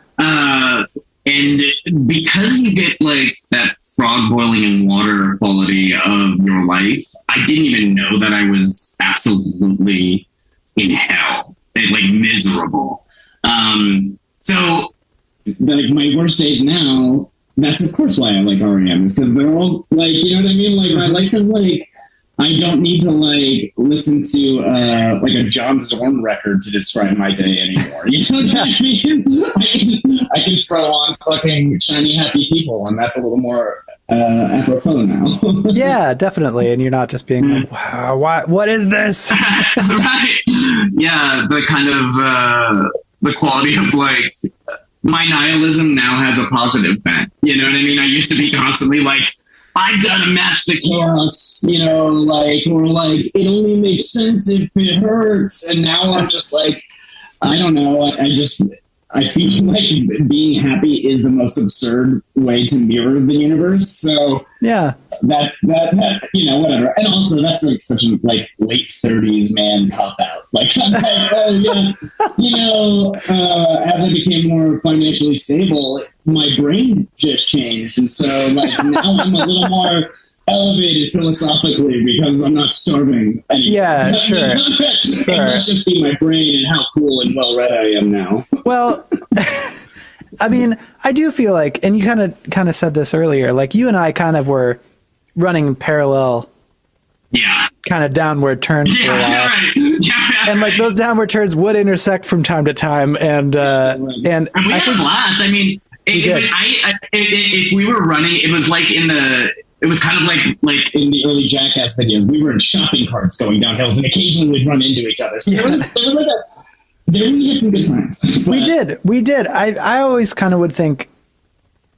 And because you get like that frog boiling in water quality of your life, I didn't even know that I was absolutely in hell, like miserable. So like my worst days now, that's of course why I like R.E.M. is because they're all like, you know what I mean? Like my life is like, I don't need to like listen to like a John Zorn record to describe my day anymore. You know what I mean? I can throw on fucking Shiny Happy People, and that's a little more apropos now. Yeah, definitely. And you're not just being like, wow, what is this? Right. Yeah, the kind of the quality of like, my nihilism now has a positive bent. You know what I mean? I used to be constantly like, I gotta match the chaos, you know, like, or like, it only makes sense if it hurts. And now I'm just like, I don't know. I feel like being happy is the most absurd way to mirror the universe. So yeah, that you know, whatever. And also that's like such a like late 30s man cop out. Like I'm like, oh yeah, you know, as I became more financially stable, my brain just changed, and so like now I'm a little more elevated philosophically because I'm not starving anymore. Yeah, sure. It must just be my brain and how cool and well read I am now. Well, I mean, I do feel like, and you kind of said this earlier, like you and I kind of were running parallel, kind of downward turns for a while. Right. Yeah. And like those downward turns would intersect from time to time, and we I had think blast. I mean, if we were running, it was like it was kind of like in the early Jackass videos, we were in shopping carts going down hills, and occasionally we'd run into each other. So there was like we had some good times. But we did. I always kind of would think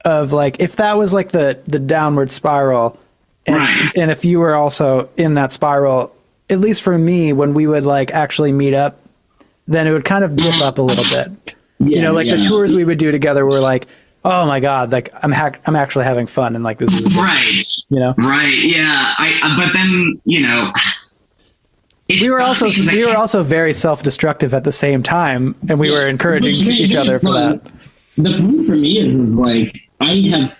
of like, if that was like the downward spiral, and if you were also in that spiral, at least for me, when we would like actually meet up, then it would kind of dip up a little bit. You know, like the tours we would do together were like, oh my God, like I'm actually having fun, and like this is a good time, you know? Right. Yeah. But then, you know, we were also very self-destructive at the same time, and we were encouraging each other for that. The point for me is like, I have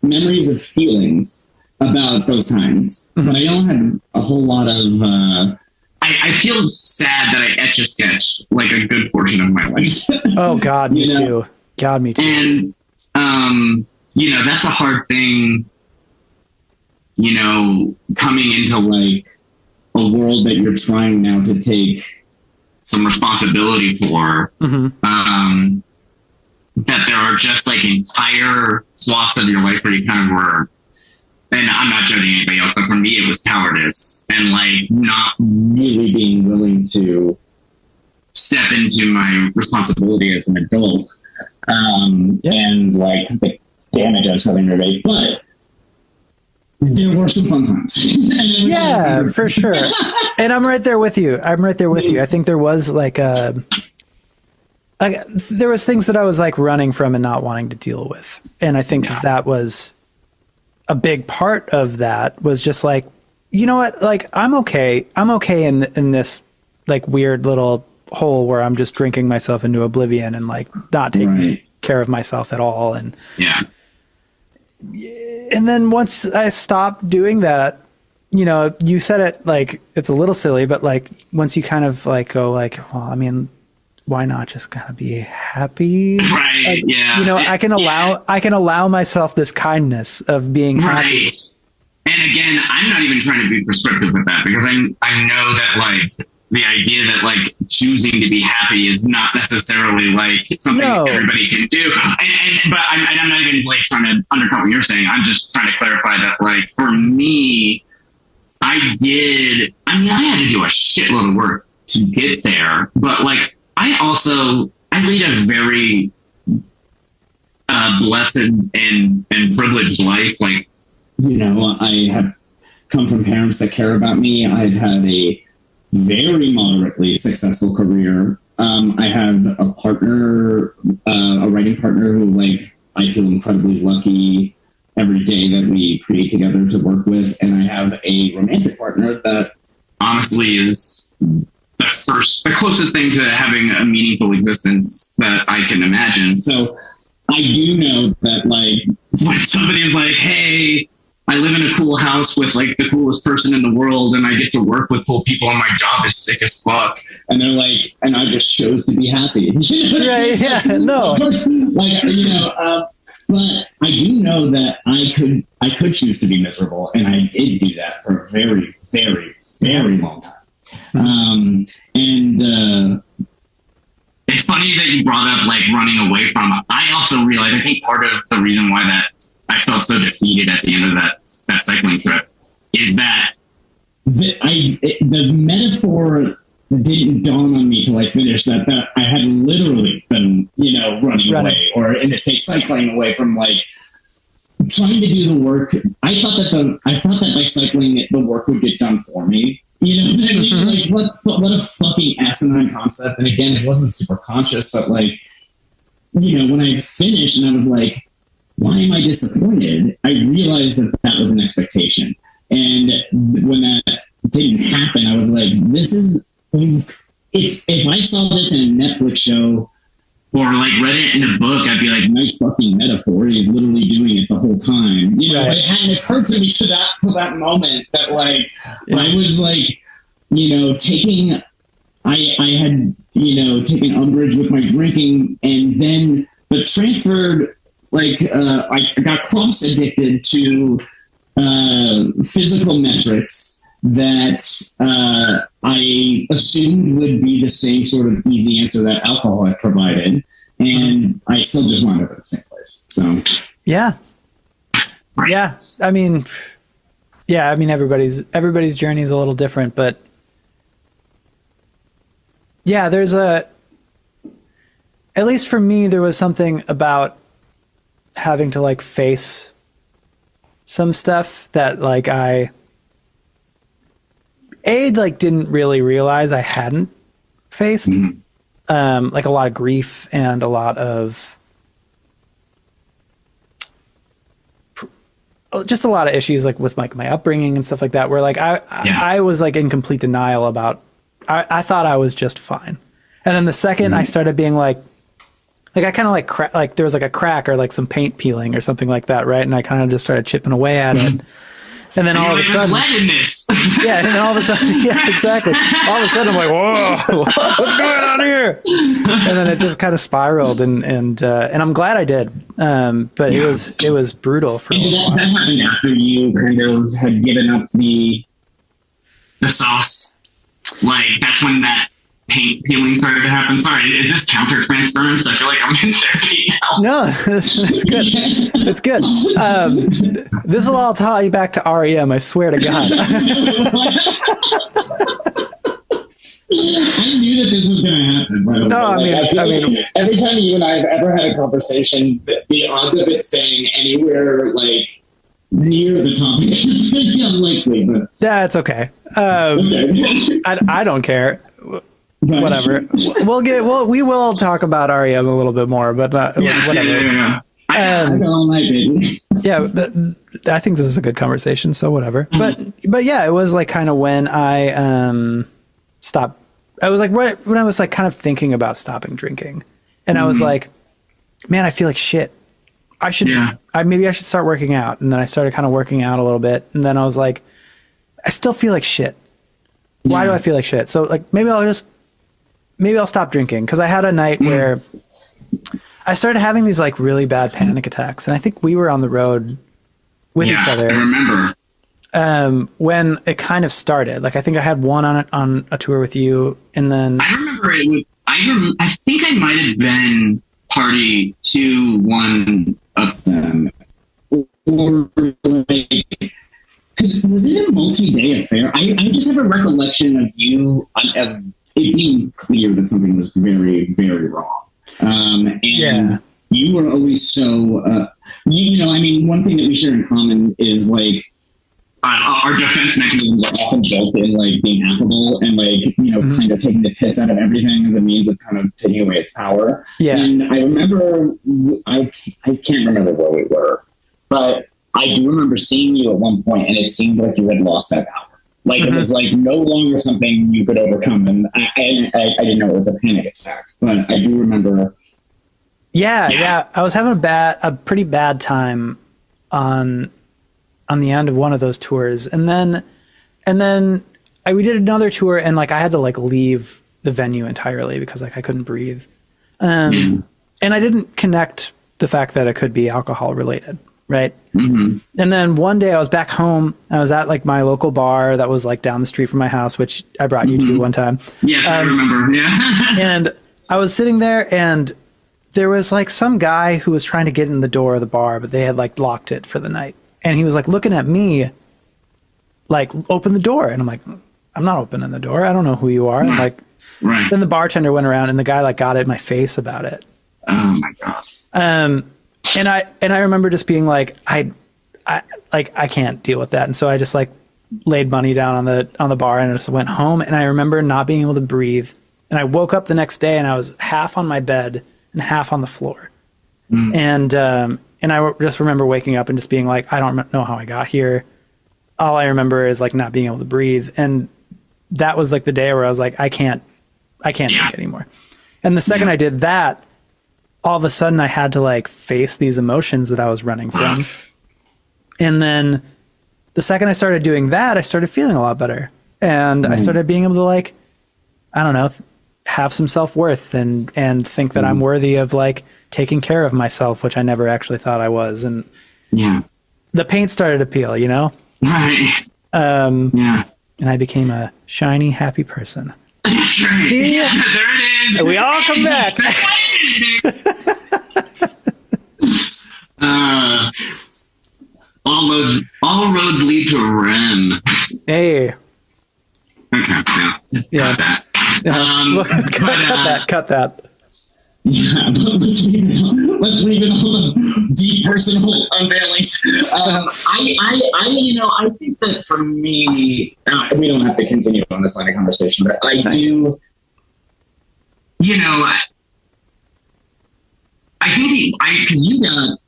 memories of feelings about those times, but I don't have a whole lot of, I feel sad that I etch-a-sketched like a good portion of my life. Oh God, me too. God, me too. And, you know, that's a hard thing, you know, coming into like a world that you're trying now to take some responsibility for, that there are just like entire swaths of your life where you kind of were, and I'm not judging anybody else, but for me, it was cowardice and like not really being willing to step into my responsibility as an adult. And like the damage I was having to make. But there were some fun times. Yeah, for sure. And I'm right there with you. I think there was there was things that I was like running from and not wanting to deal with. And I think that was a big part of that, was just like, you know what? Like, I'm okay in this like weird little hole where I'm just drinking myself into oblivion and like not taking care of myself at all. And and then once I stopped doing that, you know, you said it like, it's a little silly, but like once you kind of like go like, well, I mean, why not just kind of be happy? Right. Like, yeah. You know, I can allow myself this kindness of being happy. And again, I'm not even trying to be prescriptive with that, because I know that like the idea that like choosing to be happy is not necessarily like something everybody can do. But I'm not even like trying to undercut what you're saying. I'm just trying to clarify that like for me, I had to do a shitload of work to get there, but like I lead a very blessed and privileged life. Like, you know, I have come from parents that care about me. I've had a very moderately successful career. I have a partner, a writing partner who like I feel incredibly lucky every day that we create together to work with. And I have a romantic partner that honestly is the closest thing to having a meaningful existence that I can imagine. So I do know that like when somebody is like, hey, I live in a cool house with like the coolest person in the world and I get to work with cool people and my job is sick as fuck. And they're like, and I just chose to be happy. Right, yeah, no. Like, you know, but I do know that I could choose to be miserable, and I did do that for a very, very, very long time. It's funny that you brought up like running away from. I also realized, I think part of the reason why that I felt so defeated at the end of that cycling trip is that the metaphor didn't dawn on me till I finished that I had literally been, you know, running away, or in this case, cycling away from like trying to do the work. I thought that by cycling, the work would get done for me. You know what I mean? Like, what a fucking asinine concept. And again, it wasn't super conscious, but like, you know, when I finished and I was like, why am I disappointed? I realized that was an expectation. And when that didn't happen, I was like, this is, if I saw this in a Netflix show or like read it in a book, I'd be like, nice fucking metaphor. He's literally doing it the whole time. You know, It hadn't occurred to me to that moment that like, I was like, you know, I had, you know, taken umbrage with my drinking but transferred, like, I got cross addicted to physical metrics that I assumed would be the same sort of easy answer that alcohol had provided, and I still just wound up at the same place. So yeah. I mean, everybody's journey is a little different, but yeah, at least for me, there was something about having to like face some stuff that like I didn't really realize I hadn't faced. Like a lot of grief and a lot of just a lot of issues like with like my upbringing and stuff like that, where like I was like in complete denial about, I thought I was just fine. And then the second I started being like I kind of like there was like a crack or like some paint peeling or something like that. Right. And I kind of just started chipping away at it. And then all of a sudden, yeah, and then all of a sudden, yeah, exactly. All of a sudden, I'm like, whoa, what's going on here? And then it just kind of spiraled, and I'm glad I did. But it was brutal for me. That happened after you kind of had given up the sauce. Like that's when that paint peeling started to happen. Sorry, is this counter-transference? I feel like I'm in therapy now. No, that's good. It's good. This will all tie you back to R.E.M. I swear to God. I knew that this was going to happen. No, I mean, every time you and I have ever had a conversation, the odds of it staying anywhere like near the topic is very unlikely, but That's okay. okay. I don't care. Whatever. We will talk about R.E.M a little bit more, but Yes, whatever. yeah. I got all night, baby. Yeah, I think this is a good conversation, so whatever. But yeah, it was like kind of when I stopped. I was like right when I was like kind of thinking about stopping drinking, and I was like, man, I feel like shit. I should. Yeah. Maybe I should start working out. And then I started kind of working out a little bit, and then I was like, I still feel like shit. Why do I feel like shit? So like maybe I'll stop drinking, because I had a night where I started having these like really bad panic attacks, and I think we were on the road with each other. I remember. When it kind of started. Like I think I had one on a tour with you, and then I remember it was. I think I might have been party to one of them, or like, because was it a multi-day affair? I just have a recollection of you of it being clear that something was very, very wrong. And you were always so, you know, I mean, one thing that we share in common is like, our defense mechanisms are often built in like being affable and like, you know, kind of taking the piss out of everything as a means of kind of taking away its power. Yeah. And I remember, I can't remember where we were, but I do remember seeing you at one point, and it seemed like you had lost that power. Like it was like no longer something you could overcome. And I didn't know it was a panic attack, but I do remember. Yeah. I was having a pretty bad time on the end of one of those tours. And then we did another tour, and like I had to like leave the venue entirely because like I couldn't breathe. And I didn't connect the fact that it could be alcohol related. Right. And then one day I was back home. I was at like my local bar that was like down the street from my house, which I brought you to one time. Yes, I remember. Yeah. And I was sitting there, and there was like some guy who was trying to get in the door of the bar, but they had like locked it for the night. And he was like looking at me like, open the door. And I'm like, I'm not opening the door. I don't know who you are. And like, then the bartender went around, and the guy like got in my face about it. Oh my gosh. And I remember just being like, I can't deal with that. And so I just like laid money down on the bar, and I just went home. And I remember not being able to breathe. And I woke up the next day, and I was half on my bed and half on the floor. And I just remember waking up and just being like, I don't know how I got here. All I remember is like not being able to breathe. And that was like the day where I was like, I can't drink anymore. And the second I did that, all of a sudden I had to like face these emotions that I was running from. And then the second I started doing that, I started feeling a lot better. And I started being able to like, I don't know, have some self-worth and think that I'm worthy of like taking care of myself, which I never actually thought I was. And the paint started to peel, you know? Right. And I became a shiny, happy person. That's right. Yeah. There it is. And we all come back. All roads lead to R.E.M. Hey. Okay. Yeah. Cut that. Yeah, but let's leave it all the deep personal unveilings. I think that for me, we don't have to continue on this line of conversation, but I do. You know, I think because you got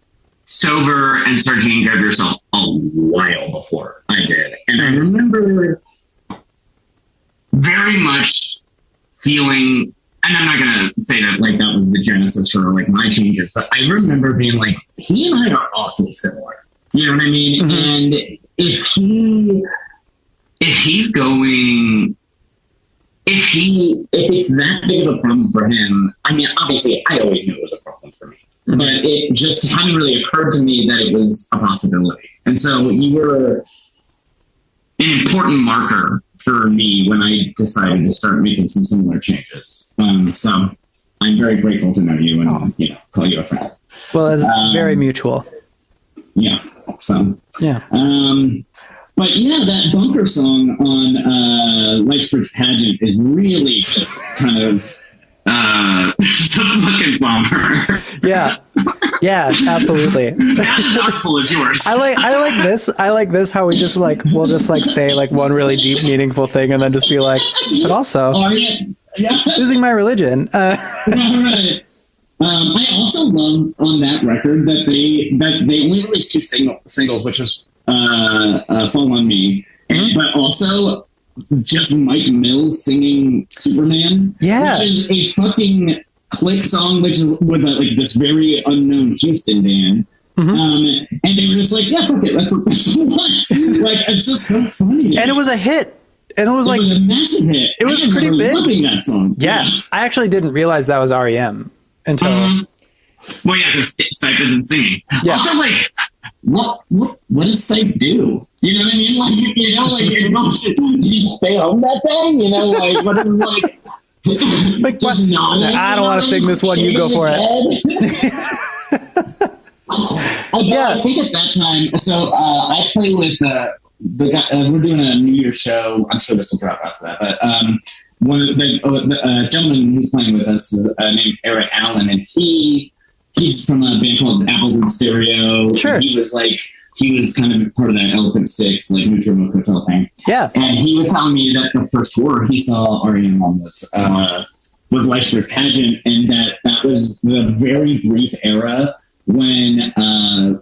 sober and started taking care of yourself a while before I did, and I remember very much feeling. And I'm not going to say that like that was the genesis for like my changes, but I remember being like, he and I are awfully similar. You know what I mean? And if it's that big of a problem for him, I mean, obviously I always knew it was a problem for me, but it just hadn't really occurred to me that it was a possibility. And so you were an important marker for me when I decided to start making some similar changes. So I'm very grateful to know you and call you a friend. Well, it's very mutual. Yeah. So yeah. But yeah, that bumper song on Life's Rich Pageant is really just kind of just a fucking bumper. Yeah. Yeah, absolutely. Not as artful as yours. I like this how we just like we'll just like say like one really deep meaningful thing and then just be like, but also losing my religion. Right. I also love on that record that they only released two singles, which was Fall on Me, but also just Mike Mills singing Superman, which is a fucking click song, which is with like this very unknown Houston band. And they were just like, yeah, fuck it, that's one. Like, it's just so funny. And it was a hit. And it was like a massive hit. It was pretty big. Loving that song. Yeah. I actually didn't realize that was R.E.M. until. Well, yeah, because Stipe isn't singing. Yeah. Also, like, what does Stipe do? You know what I mean? Like, you know, like, do you stay home that day? You know, like, what is like? Just nodding, I don't want to sing this one. You go for it. I think at that time, so I play with the guy. We're doing a New Year's show. I'm sure this will drop after that, but one of the gentleman who's playing with us is named Eric Allen, and he's from a band called Apples in Stereo. Sure. He was kind of part of that Elephant Six, like Neutral Milk Hotel thing. Yeah. And he was telling me that the first tour he saw R.E.M. on was Lifes Rich Pageant, and that was the very brief era when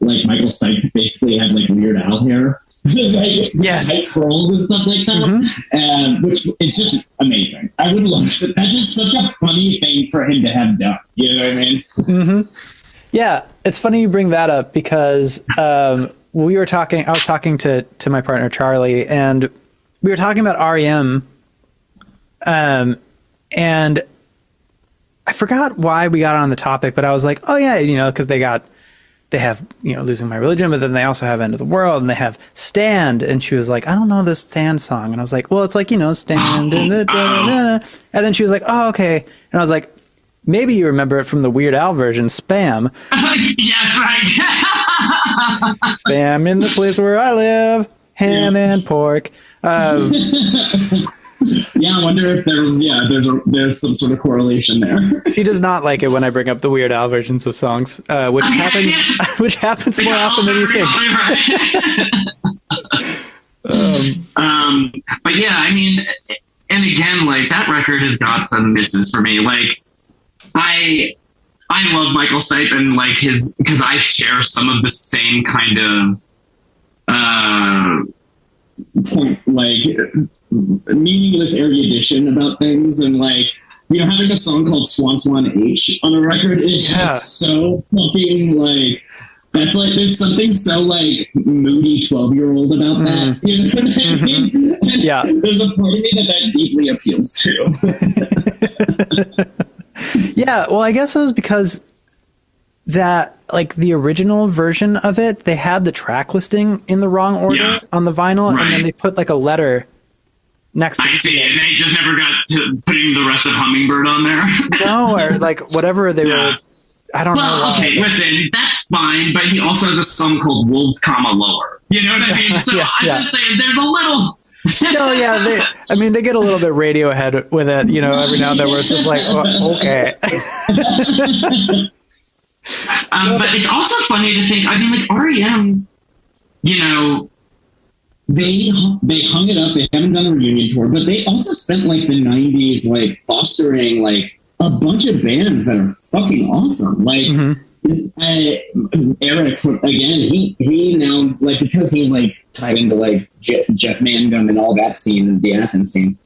like Michael Stipe basically had like Weird Al hair. Like tight curls and stuff like that, which is just amazing. I would love that. That's just such a funny thing for him to have done. You know what I mean? Yeah, it's funny you bring that up because I was talking to my partner Charlie, and we were talking about R.E.M. And I forgot why we got on the topic, but I was like, oh yeah, you know, because they have, you know, Losing My Religion, but then they also have End of the World, and they have Stand. And she was like, I don't know this Stand song. And I was like, well, it's like, you know, Stand. And then she was like, oh, okay. And I was like, maybe you remember it from the Weird Al version, Spam. Yes, right. Spam in the place where I live, ham and pork. Yeah, I wonder if there's some sort of correlation there. She does not like it when I bring up the Weird Al versions of songs, which happens more often than you think. But yeah, I mean, and again, like that record has got some misses for me. Like I love Michael Stipe and like because I share some of the same kind of point, like meaningless erudition about things, and like, you know, having a song called Swan Swan H on a record is just so fucking like, that's like, there's something so like moody 12-year-old about that. You know what I mean? And there's a part of me that deeply appeals to. Yeah, well, I guess it was because that, like, the original version of it, they had the track listing in the wrong order on the vinyl, and then they put like a letter next to it. I see, and they just never got to putting the rest of Hummingbird on there. No, or like whatever they were. I don't know. Okay, listen, that's fine, but he also has a song called Wolves, Lower. You know what I mean? So I'm just saying, there's a little. No, yeah, they get a little bit Radiohead with it, you know, every now and then, where it's just like, oh, okay. But it's also funny to think, I mean, like R.E.M., you know, they hung it up. They haven't done a reunion tour, but they also spent like the 90s like fostering like a bunch of bands that are fucking awesome. Like Eric, again, he now, like, because he's like tied into like Jeff Mangum and all that scene, the Athens scene,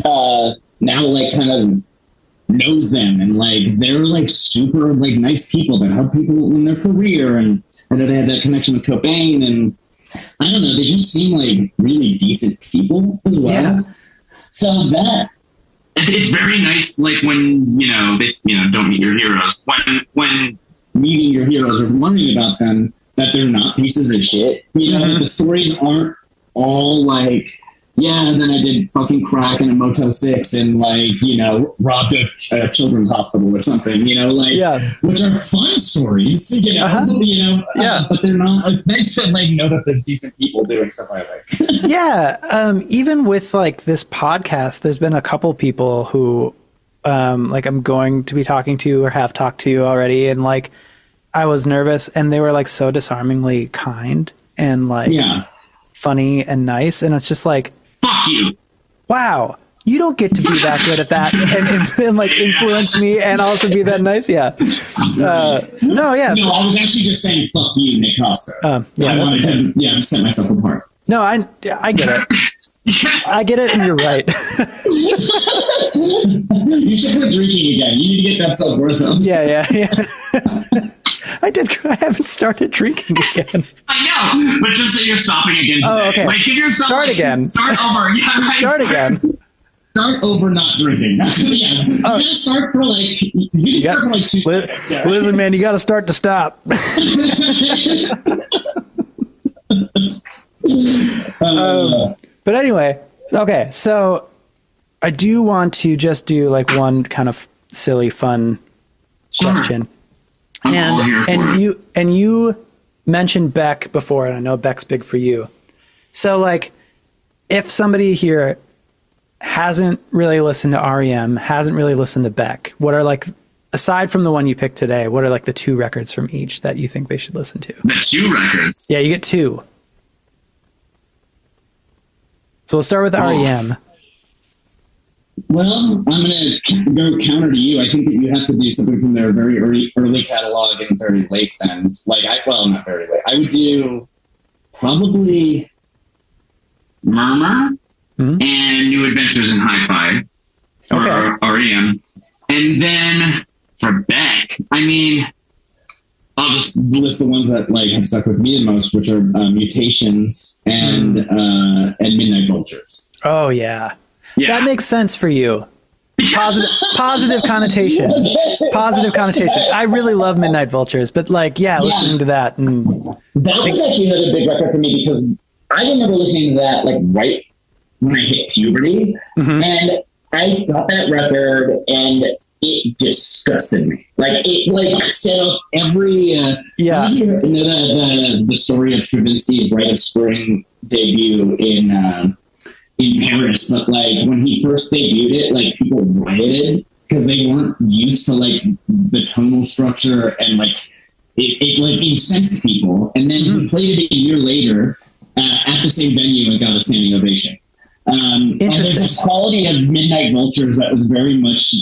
now like kind of knows them, and like they're like super like nice people that help people in their career, and that they have that connection with Cobain, and I don't know, they just seem like really decent people as well. Yeah. So that it's very nice, like when don't meet your heroes. When meeting your heroes or learning about them, that they're not pieces of shit. You know, the stories aren't all like, yeah, and then I did fucking crack in a Motel 6 and like, you know, robbed a children's hospital or something, you know, like, which are fun stories, you know, but they're not. It's nice to like know that there's decent people doing stuff like that. Even with like this podcast, there's been a couple people who like I'm going to be talking to or have talked to already, and like I was nervous, and they were like so disarmingly kind and like funny and nice. And it's just like, fuck you. Wow, you don't get to be that good at that and like influence me and also be that nice. Yeah. No, yeah. No, I was actually just saying fuck you, Nick Costa. Yeah, I that's wanted okay. to set myself apart. No, I get it. I get it, and you're right. You should quit drinking again. You need to get that self-worth up. Yeah. I haven't started drinking again. I know, but just say you're stopping again today. Oh, okay. Like, give yourself Start again. Start over. Yeah, right. Start again. Start over not drinking. That's what you gotta start for like, you can start for like 2 seconds. Yeah. Listen, man, you got to start to stop. But anyway, okay, so I do want to just do like one kind of silly, fun question. And you mentioned Beck before, and I know Beck's big for you. So like, if somebody here hasn't really listened to R.E.M., hasn't really listened to Beck, what are like, aside from the one you picked today, what are like the 2 records from each that you think they should listen to? The 2 records? Yeah, you get 2. So we'll start with R.E.M. Well, I'm going to go counter to you. I think that you have to do something from their very early catalog and very late then. Like, not very late. I would do probably Murmur and New Adventures in Hi-Fi for R.E.M. And then for Beck, I mean, I'll just list the ones that like have stuck with me the most, which are Mutations and Midnight Vultures. Oh, yeah. That makes sense for you. Positive connotation. Positive connotation. I really love Midnight Vultures, but like, listening to that. And that was actually another big record for me because I remember listening to that like right when I hit puberty. And I got that record and it disgusted me. Like it like set up every the story of Stravinsky's Rite of Spring debut in Paris, but like when he first debuted it, like people rioted because they weren't used to like the tonal structure and like it like incensed people. And then he played it a year later at the same venue and got a standing ovation. And there's this quality of Midnight Vultures that was very much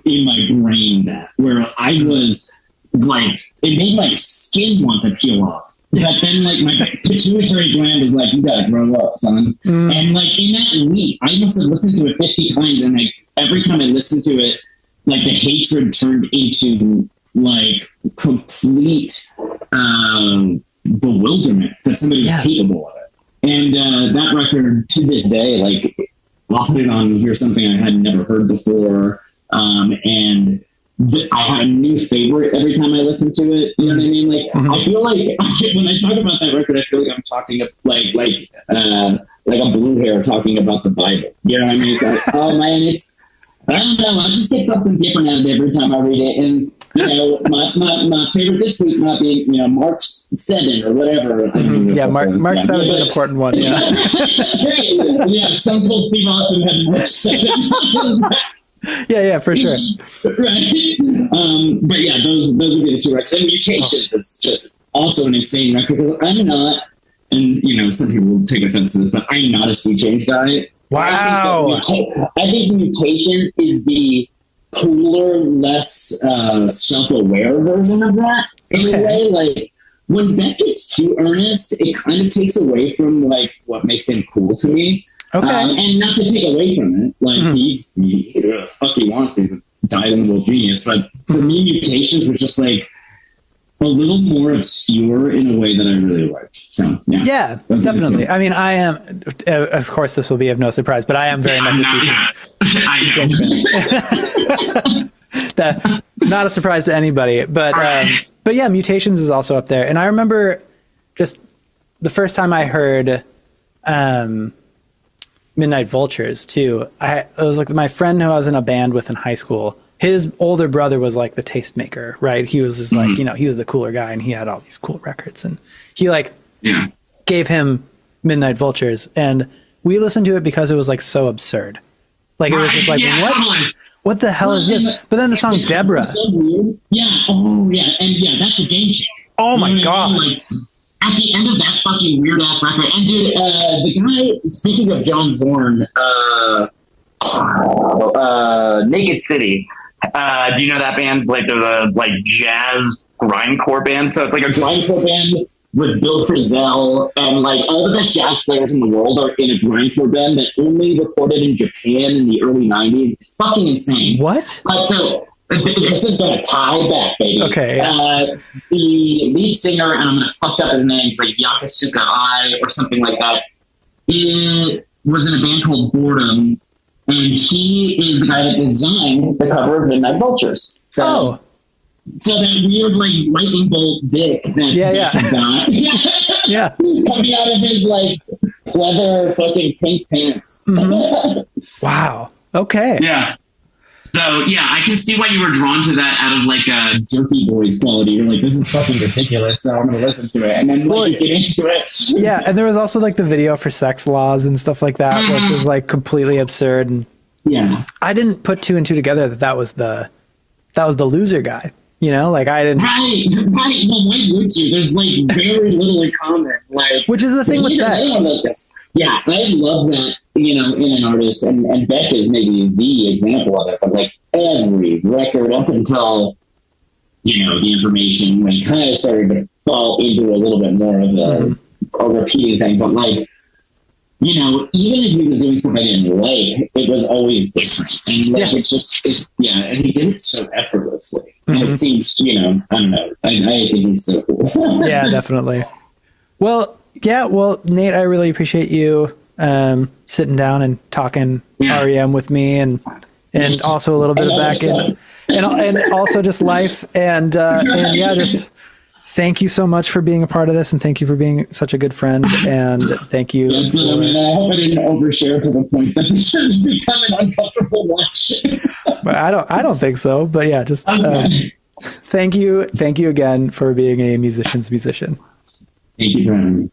in my brain where I was like, it made my skin want to peel off. But then, like, my pituitary gland was like, you gotta grow up, son. And, like, in that week, I must have listened to it 50 times, and, like, every time I listened to it, like, the hatred turned into, like, complete bewilderment that somebody's capable of it. And that record, to this day, like, I'll put it on, here's something I had never heard before, and I have a new favorite every time I listen to it. You know what I mean? Like, I feel like when I talk about that record, I feel like I'm talking like a blue hair talking about the Bible. You know what I mean? It's like, oh man, I don't know. I just get something different out of it every time I read it. And you know, my favorite this week might be Mark 7 or whatever. Mark 7's an important one. Yeah, that's right. Yeah, Stone Cold Steve Austin had Mark 7. Yeah, for sure. Right. But yeah, those would be the 2 records. And Mutations is just also an insane record because I'm not, and some people will take offense to this, but I'm not a sea change guy. Wow. I think Mutation is the cooler, less self-aware version of that. In a way, like when Beck gets too earnest, it kind of takes away from like what makes him cool to me. Okay. And not to take away from it, like he's whatever the fuck he wants. He's a dyed-in-the-wool genius. But for me, Mutations was just like a little more obscure in a way that I really liked. So yeah, definitely. I mean, I am. Of course, this will be of no surprise, but I am very much a sea change. I know. Not a surprise to anybody, but yeah, Mutations is also up there. And I remember just the first time I heard Midnight Vultures too. It was like my friend who I was in a band with in high school. His older brother was like the tastemaker, right? He was just like, he was the cooler guy and he had all these cool records and he like gave him Midnight Vultures and we listened to it because it was like so absurd. Like it was just like, what the hell is this? But then the song Deborah. So weird. Yeah. Oh, yeah. And yeah, that's a game changer. Oh my God. Like, at the end of that fucking weird ass record, and dude, the guy, speaking of John Zorn, Naked City. Do you know that band? Like they're the like jazz grindcore band. So it's like a grindcore band with Bill Frisell, and like all the best jazz players in the world are in a grindcore band that only recorded in Japan in the early 90s. It's fucking insane. What? Like this is gonna tie back, baby. Okay. The lead singer, and I'm gonna fuck up his name, it's like Yakasuka Ai or something like that. It was in a band called Boredom, and he is the guy that designed the cover of Midnight Vultures. So that weird like lightning bolt dick that he got. Yeah. Coming out of his like leather fucking pink pants. Mm-hmm. Wow. Okay. Yeah. So yeah, I can see why you were drawn to that out of like a Jerky Boys quality. You're like, this is fucking ridiculous, so I'm gonna listen to it, and then you get into it. Yeah, and there was also like the video for Sex Laws and stuff like that, which was like completely absurd. And yeah, I didn't put two and two together that was the loser guy. You know, like I didn't. Right. Well, why would you? There's like very little in common. Like, which is the thing with that. Yeah, I love that. You know, in an artist, and Beck is maybe the example of it. But like every record up until the information when it kind of started to fall into a little bit more of a repeating thing. But like, even if he was doing something I didn't like, it was always different. And like, and he did it so effortlessly. And it seems, I don't know. I think he's so cool. Yeah, definitely. Well, Nate, I really appreciate you sitting down and talking R.E.M. with me, and also a little bit of back end, and also just life, and just thank you so much for being a part of this, and thank you for being such a good friend, and thank you. I hope I didn't overshare to the point that this has become an uncomfortable watch. But I don't think so. But yeah, just thank you again for being a musician's musician. Thank you for having me.